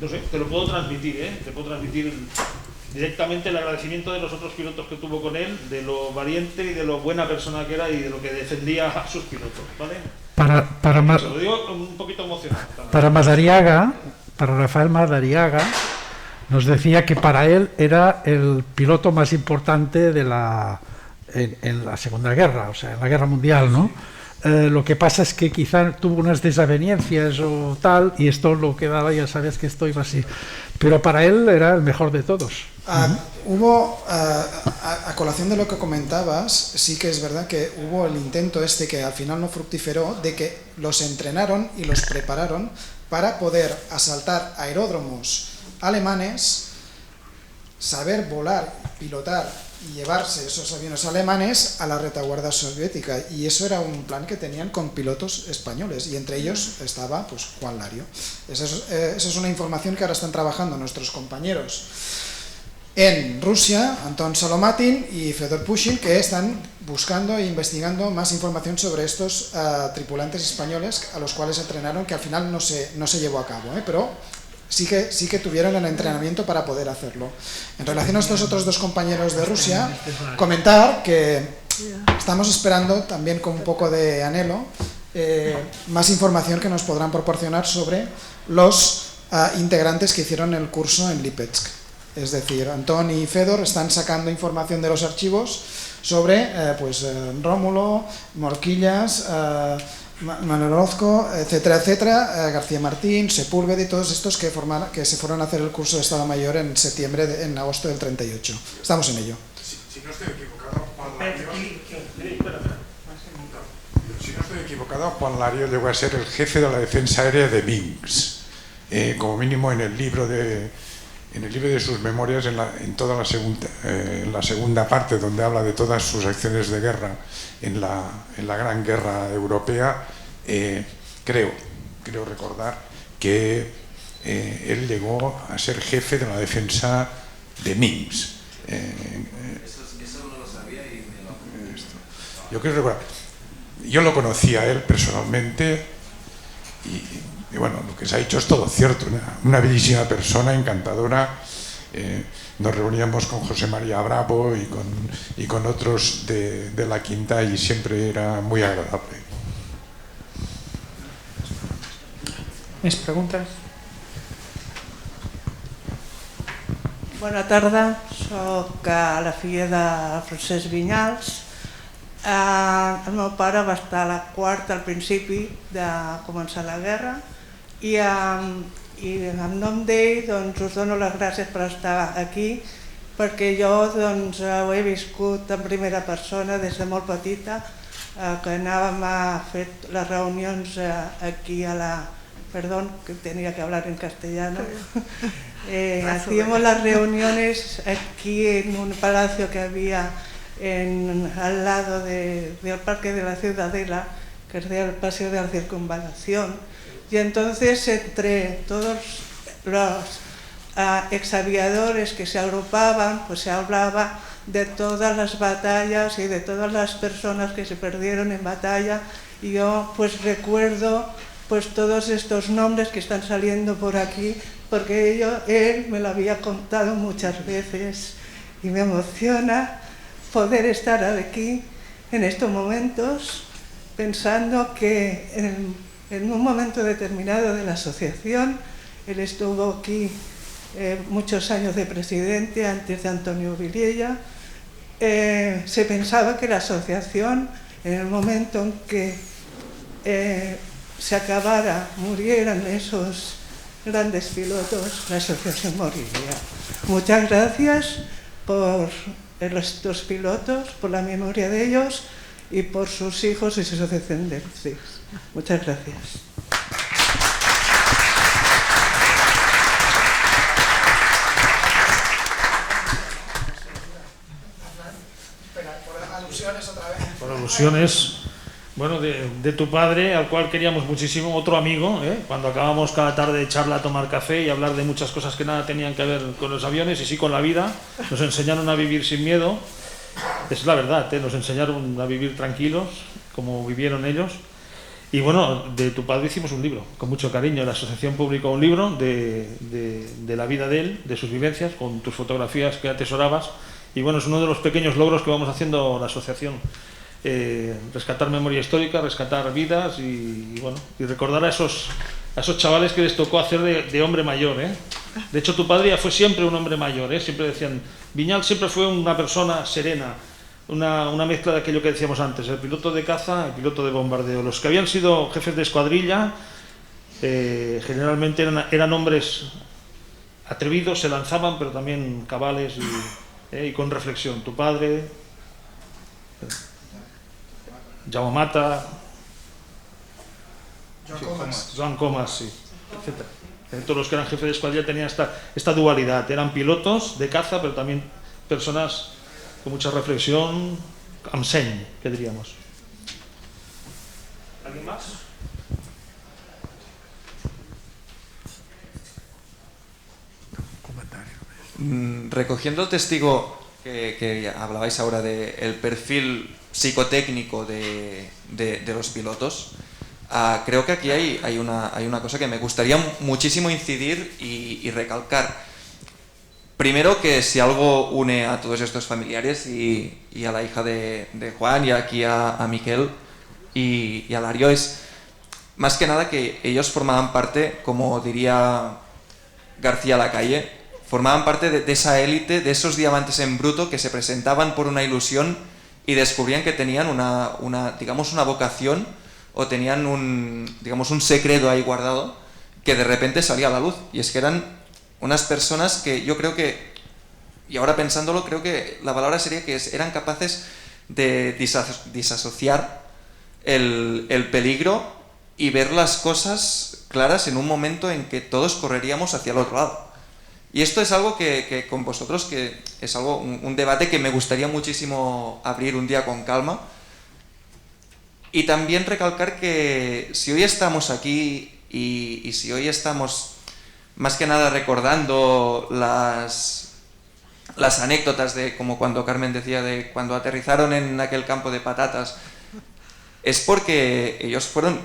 G: sé, te lo puedo transmitir, directamente el agradecimiento de los otros pilotos que tuvo con él, de lo valiente y de lo buena persona que era y de lo que defendía a sus pilotos, ¿vale? Se lo digo un poquito emocionado.
H: Para Madariaga, para Rafael Madariaga, nos decía que para él era el piloto más importante en la Segunda Guerra, o sea, en la Guerra Mundial, ¿no? Lo que pasa es que quizá tuvo unas desavenencias o tal, y esto lo que daba, ya sabes que esto iba así. Pero para él era el mejor de todos.
F: Hubo, a colación de lo que comentabas, sí que es verdad que hubo el intento que al final no fructiferó, de que los entrenaron y los prepararon para poder asaltar aeródromos alemanes, saber volar, pilotar y llevarse esos aviones alemanes a la retaguardia soviética, y eso era un plan que tenían con pilotos españoles, y entre ellos estaba pues Juan Lario. Esa es una información que ahora están trabajando nuestros compañeros en Rusia, Anton Solomatin y Fedor Pushin, que están buscando e investigando más información sobre estos tripulantes españoles a los cuales entrenaron, que al final no se llevó a cabo, pero sí que tuvieron el entrenamiento para poder hacerlo. En relación a estos otros dos compañeros de Rusia, comentar que estamos esperando también con un poco de anhelo más información que nos podrán proporcionar sobre los integrantes que hicieron el curso en Lipetsk. Es decir, Antón y Fedor están sacando información de los archivos sobre Rómulo, Morquillas, Manuel Orozco, etcétera, etcétera, García Martín, Sepúlveda y todos estos que se fueron a hacer el curso de Estado Mayor en agosto del 38. Estamos en ello.
B: Si no estoy equivocado, Juan Lario llegó a ser el jefe de la defensa aérea de Minsk, como mínimo en el libro de sus memorias, en la segunda parte, donde habla de todas sus acciones de guerra en la Gran Guerra Europea. Creo recordar que él llegó a ser jefe de la defensa de Minsk.
J: Eso no lo sabía y me lo...
B: Yo creo recordar. Yo lo conocía a él personalmente y bueno, lo que se ha dicho es todo cierto, una bellísima persona, encantadora. Nos reuníamos con José María Bravo y con otros de la Quinta, y siempre era muy agradable.
A: ¿Més preguntes?
L: Bona tarda, soc la filla de Francesc Vinyals. El meu pare va estar a la quarta al principi de començar la guerra, i en nom d'ell us dono les gràcies per estar aquí, perquè jo ho he viscut en primera persona des de molt petita, que anàvem a fer les reunions aquí a la... Perdón, que tenía que hablar en castellano. Hacíamos las reuniones aquí en un palacio que había al lado del Parque de la Ciudadela, que es el Paseo de la Circunvalación, y entonces entre todos los exaviadores que se agrupaban, pues se hablaba de todas las batallas y de todas las personas que se perdieron en batalla, y yo pues recuerdo pues todos estos nombres que están saliendo por aquí, porque él me lo había contado muchas veces, y me emociona poder estar aquí en estos momentos, pensando que en un momento determinado de la asociación, él estuvo aquí muchos años de presidente antes de Antonio Viliella, se pensaba que la asociación, en el momento en que se acabara, murieran esos grandes pilotos, la asociación moriría. Muchas gracias por estos pilotos, por la memoria de ellos y por sus hijos y sus descendencias. Muchas gracias.
G: Por alusiones otra vez. Por alusiones. Bueno, de tu padre, al cual queríamos muchísimo, otro amigo, cuando acabamos cada tarde de charla a tomar café y hablar de muchas cosas que nada tenían que ver con los aviones y sí con la vida. Nos enseñaron a vivir sin miedo, es la verdad, nos enseñaron a vivir tranquilos, como vivieron ellos. Y bueno, de tu padre hicimos un libro, con mucho cariño. La asociación publicó un libro de la vida de él, de sus vivencias, con tus fotografías que atesorabas. Y bueno, es uno de los pequeños logros que vamos haciendo la asociación. Rescatar memoria histórica, rescatar vidas y bueno, y recordar a esos chavales que les tocó hacer de hombre mayor. De hecho, tu padre ya fue siempre un hombre mayor. Siempre decían, Vinyals siempre fue una persona serena, una mezcla de aquello que decíamos antes, el piloto de caza, el piloto de bombardeo. Los que habían sido jefes de escuadrilla generalmente eran hombres atrevidos, se lanzaban, pero también cabales y con reflexión. Tu padre, Jaume Mata, Joan Comas, sí, etc. Todos los que eran jefes de escuadrilla tenían esta dualidad. Eran pilotos de caza, pero también personas con mucha reflexión, amb seny, que diríamos. ¿Alguien más?
M: Recogiendo el testigo que hablabais ahora del perfil psicotécnico de los pilotos, creo que aquí hay una cosa que me gustaría muchísimo incidir y recalcar. Primero, que si algo une a todos estos familiares y a la hija de Juan y aquí a Miquel y a Lario, es más que nada que ellos formaban parte, como diría García Lacalle, formaban parte de esa élite, de esos diamantes en bruto que se presentaban por una ilusión y descubrían que tenían digamos, una vocación, o tenían un secreto ahí guardado que de repente salía a la luz. Y es que eran unas personas que yo creo que, y ahora pensándolo, creo que la palabra sería que eran capaces de disasociar el peligro y ver las cosas claras en un momento en que todos correríamos hacia el otro lado. Y esto es algo que con vosotros, que es algo, un debate que me gustaría muchísimo abrir un día con calma. Y también recalcar que si hoy estamos aquí y si hoy estamos más que nada recordando las anécdotas de, como cuando Carmen decía, de cuando aterrizaron en aquel campo de patatas, es porque ellos fueron,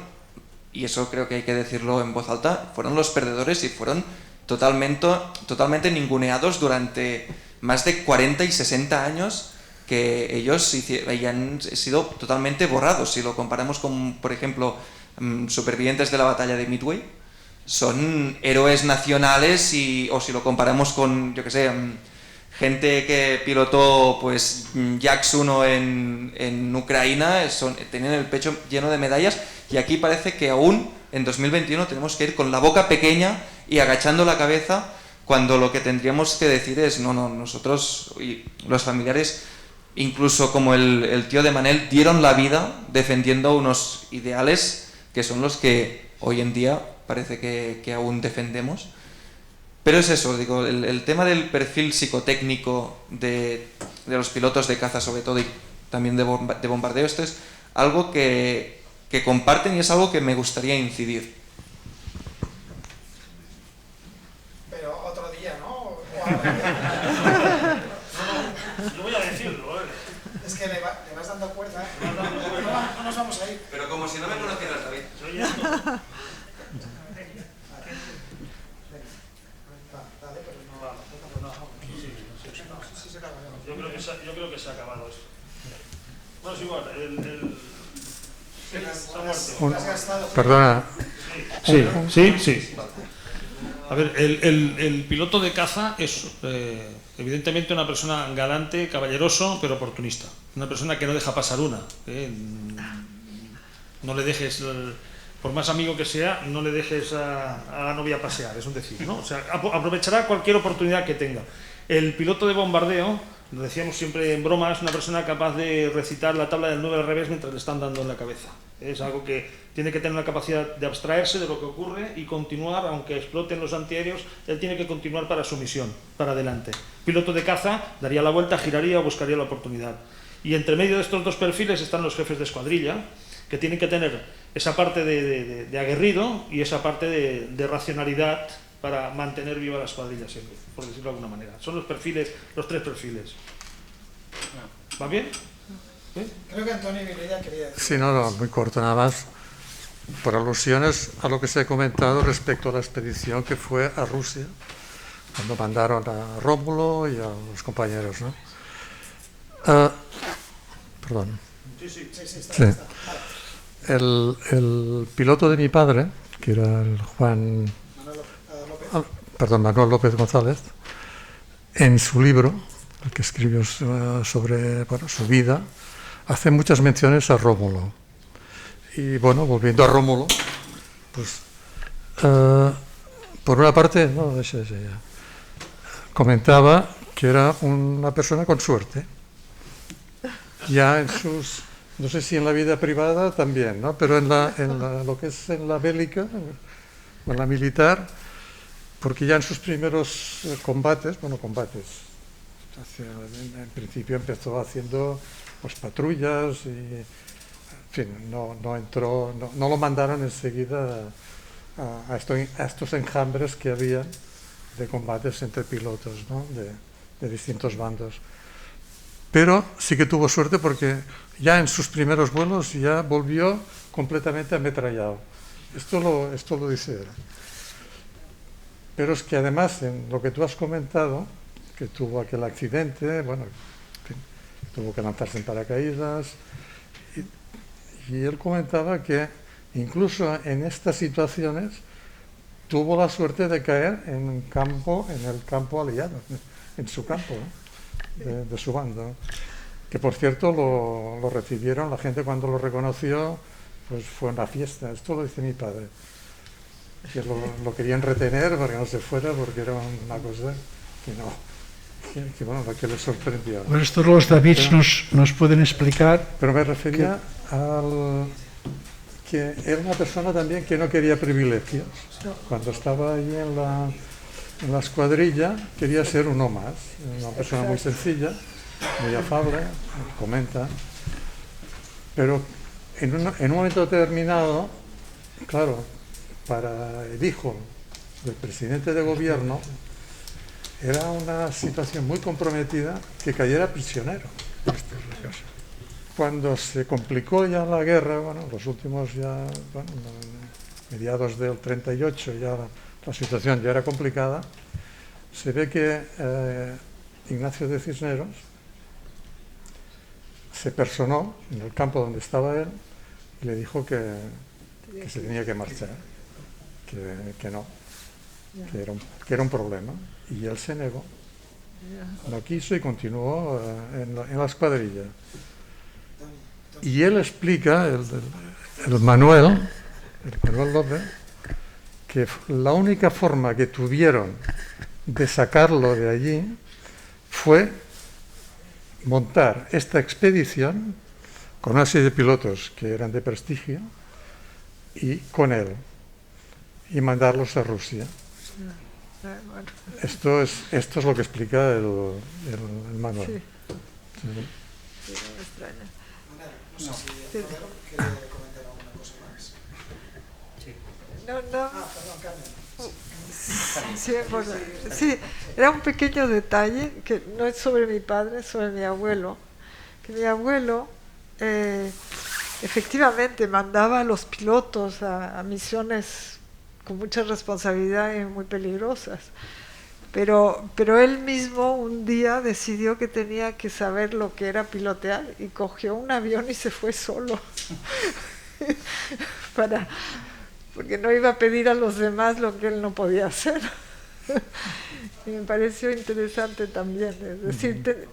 M: y eso creo que hay que decirlo en voz alta, fueron los perdedores y fueron totalmente ninguneados durante más de 40 y 60 años, que ellos hayan sido totalmente borrados. Si lo comparamos con, por ejemplo, supervivientes de la batalla de Midway, son héroes nacionales, o si lo comparamos con, yo que sé, gente que pilotó pues Jacks 1 en Ucrania, tenían el pecho lleno de medallas, y aquí parece que aún en 2021 tenemos que ir con la boca pequeña y agachando la cabeza, cuando lo que tendríamos que decir es no, nosotros y los familiares, incluso como el tío de Manel, dieron la vida defendiendo unos ideales que son los que hoy en día parece que aún defendemos. Pero es eso, digo, el tema del perfil psicotécnico de los pilotos de caza, sobre todo, y también de bombardeo, esto es algo que comparten y es algo que me gustaría incidir.
F: Pero otro día, ¿no?
G: Yo voy a decirlo,
F: Es que le vas dando cuerda. No nos vamos a ir.
M: Pero como si no me conocieras, David.
G: Yo creo que se ha acabado esto. Bueno, es igual,
I: Perdona.
G: Sí. A ver, el piloto de caza es evidentemente una persona galante, caballeroso, pero oportunista. Una persona que no deja pasar una. No le dejes, por más amigo que sea, no le dejes a la novia pasear, es un decir, ¿no? O sea, aprovechará cualquier oportunidad que tenga. El piloto de bombardeo, lo decíamos siempre en broma, es una persona capaz de recitar la tabla del 9 al revés mientras le están dando en la cabeza. Es algo que tiene que tener una capacidad de abstraerse de lo que ocurre y continuar, aunque exploten los antiaéreos, él tiene que continuar para su misión, para adelante. Piloto de caza daría la vuelta, giraría o buscaría la oportunidad. Y entre medio de estos dos perfiles están los jefes de escuadrilla, que tienen que tener esa parte de aguerrido y esa parte de racionalidad para mantener viva la escuadrilla siempre, por decirlo de alguna manera. Son los perfiles, los tres perfiles. ¿Va bien? ¿Sí?
F: Creo que Antonio Vilella quería decir.
I: Sí, no, muy corto nada más. Por alusiones a lo que se ha comentado respecto a la expedición que fue a Rusia, cuando mandaron a Rómulo y a los compañeros, ¿no? Perdón.
G: Sí.
I: Está. El piloto de mi padre, que era el Manuel López González, en su libro el que escribió sobre su vida, hace muchas menciones a Rómulo. Y bueno, volviendo a Rómulo, pues por una parte, comentaba que era una persona con suerte. Ya en sus, no sé si en la vida privada también, ¿no? Pero en lo que es en la bélica, o en la militar, porque ya en sus primeros combates, en principio empezó haciendo pues patrullas y, en fin, no lo mandaron enseguida a estos enjambres que había de combates entre pilotos, ¿no? de distintos bandos. Pero sí que tuvo suerte porque ya en sus primeros vuelos ya volvió completamente ametrallado. Esto lo dice él. Pero es que además, en lo que tú has comentado, que tuvo aquel accidente, bueno, en fin, tuvo que lanzarse en paracaídas, y él comentaba que incluso en estas situaciones tuvo la suerte de caer en el campo aliado, en su campo, ¿no? de su bando, que por cierto lo recibieron, la gente cuando lo reconoció, pues fue una fiesta. Esto lo dice mi padre, que lo querían retener para que no se fuera, porque era una cosa que les sorprendió.
H: Pues esto los Davids nos pueden explicar.
I: Pero me refería que era una persona también que no quería privilegios. Cuando estaba ahí en la escuadrilla quería ser uno más, una persona muy sencilla, muy afable, comenta, pero en un momento determinado, claro, para el hijo del presidente de gobierno era una situación muy comprometida que cayera prisionero. Cuando se complicó ya la guerra, los últimos mediados del 38 ya la situación ya era complicada, se ve que Ignacio de Cisneros se personó en el campo donde estaba él y le dijo que se tenía que marchar, que no, que era un problema, y él se negó, no quiso y continuó en la escuadrilla. Y él explica, el Manuel López, que la única forma que tuvieron de sacarlo de allí fue montar esta expedición con una serie de pilotos que eran de prestigio y con él, y mandarlos a Rusia. Esto es lo que explica el Manuel.
C: Sí. Sí, no me extraña.
F: No,
C: sí.
F: ¿Quiere comentar alguna cosa más? Sí.
C: No.
F: Perdón, Carmen.
C: Sí, era un pequeño detalle que no es sobre mi padre, es sobre mi abuelo. Que mi abuelo efectivamente mandaba a los pilotos a misiones con mucha responsabilidad y muy peligrosas. Pero él mismo un día decidió que tenía que saber lo que era pilotear y cogió un avión y se fue solo. Porque no iba a pedir a los demás lo que él no podía hacer. Y me pareció interesante también. Es decir,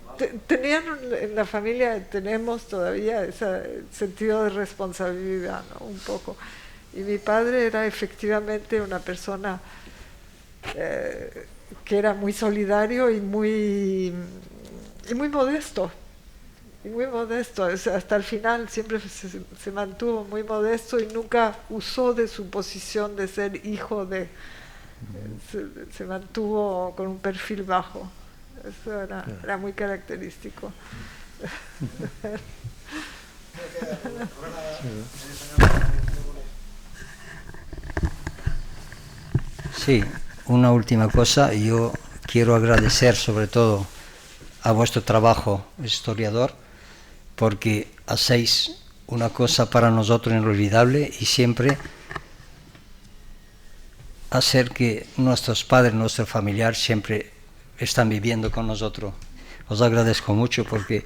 C: tenían en la familia, tenemos todavía ese sentido de responsabilidad, ¿no? Un poco. Y mi padre era efectivamente una persona que era muy solidario y muy modesto. Y muy modesto, hasta el final siempre se mantuvo muy modesto y nunca usó de su posición de ser hijo de... Se mantuvo con un perfil bajo. Eso era muy característico.
E: Sí, una última cosa. Yo quiero agradecer sobre todo a vuestro trabajo, historiador, porque hacéis una cosa para nosotros inolvidable y siempre hacer que nuestros padres, nuestro familiar siempre están viviendo con nosotros. Os agradezco mucho porque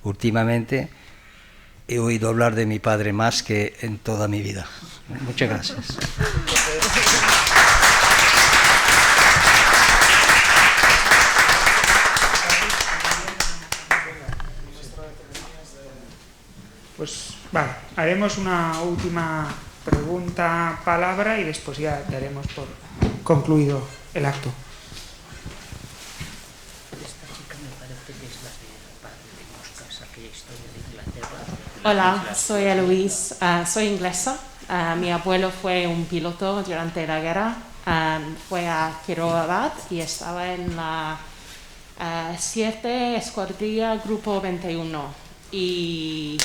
E: últimamente he oído hablar de mi padre más que en toda mi vida. Muchas gracias.
A: haremos una última pregunta, palabra, y después ya daremos por concluido el acto.
N: Hola, soy Eloise, soy inglesa. Mi abuelo fue un piloto durante la guerra, fue a Kirovabad y estaba en la 7 Escuadrilla Grupo 21. Y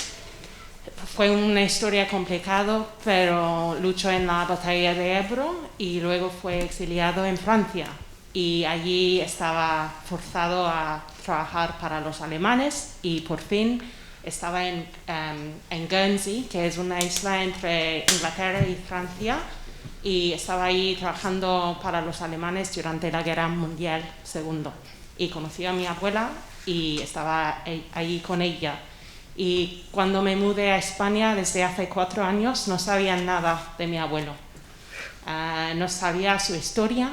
N: fue una historia complicada, pero luchó en la batalla de Ebro y luego fue exiliado en Francia. Y allí estaba forzado a trabajar para los alemanes y por fin estaba en Guernsey, que es una isla entre Inglaterra y Francia, y estaba ahí trabajando para los alemanes durante la Guerra Mundial II. Y conocí a mi abuela y estaba ahí con ella. Y cuando me mudé a España desde hace 4 años no sabía nada de mi abuelo. No sabía su historia,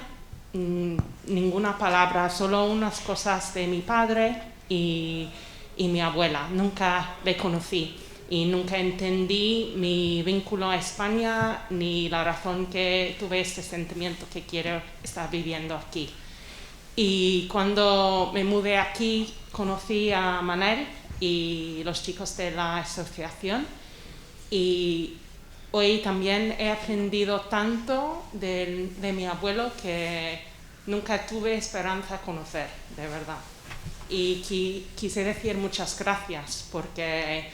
N: ninguna palabra, solo unas cosas de mi padre y mi abuela. Nunca le conocí y nunca entendí mi vínculo a España ni la razón que tuve este sentimiento que quiero estar viviendo aquí. Y cuando me mudé aquí conocí a Manel y los chicos de la asociación y hoy también he aprendido tanto de mi abuelo que nunca tuve esperanza de conocer, de verdad. Y quise decir muchas gracias porque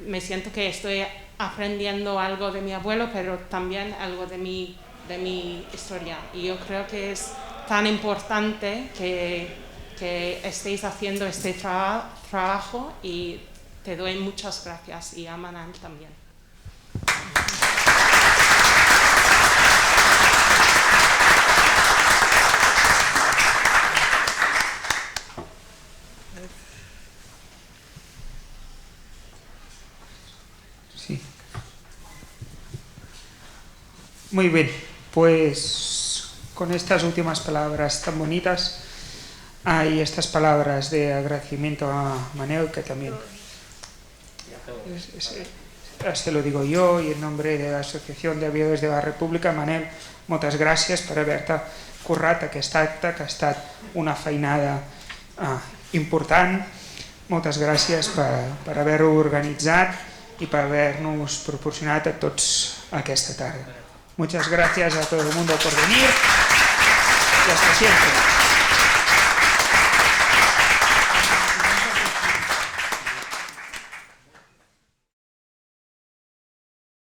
N: me siento que estoy aprendiendo algo de mi abuelo, pero también algo de mi historia. Y yo creo que es tan importante que estéis haciendo este trabajo y te doy muchas gracias y a Manal también.
A: Sí. Muy bien, pues con estas últimas palabras tan bonitas y estas palabras de agradecimiento a Manel, que también se lo digo yo y en nombre de la Asociación de Aviadors de la República. Manel, moltes gràcies per haver-te currat aquest acte, que ha estat una feinada important. Moltes gràcies per haver-ho organitzat y por habernos proporcionado a todos esta tarde. Muchas gracias a todo el mundo por venir y hasta siempre.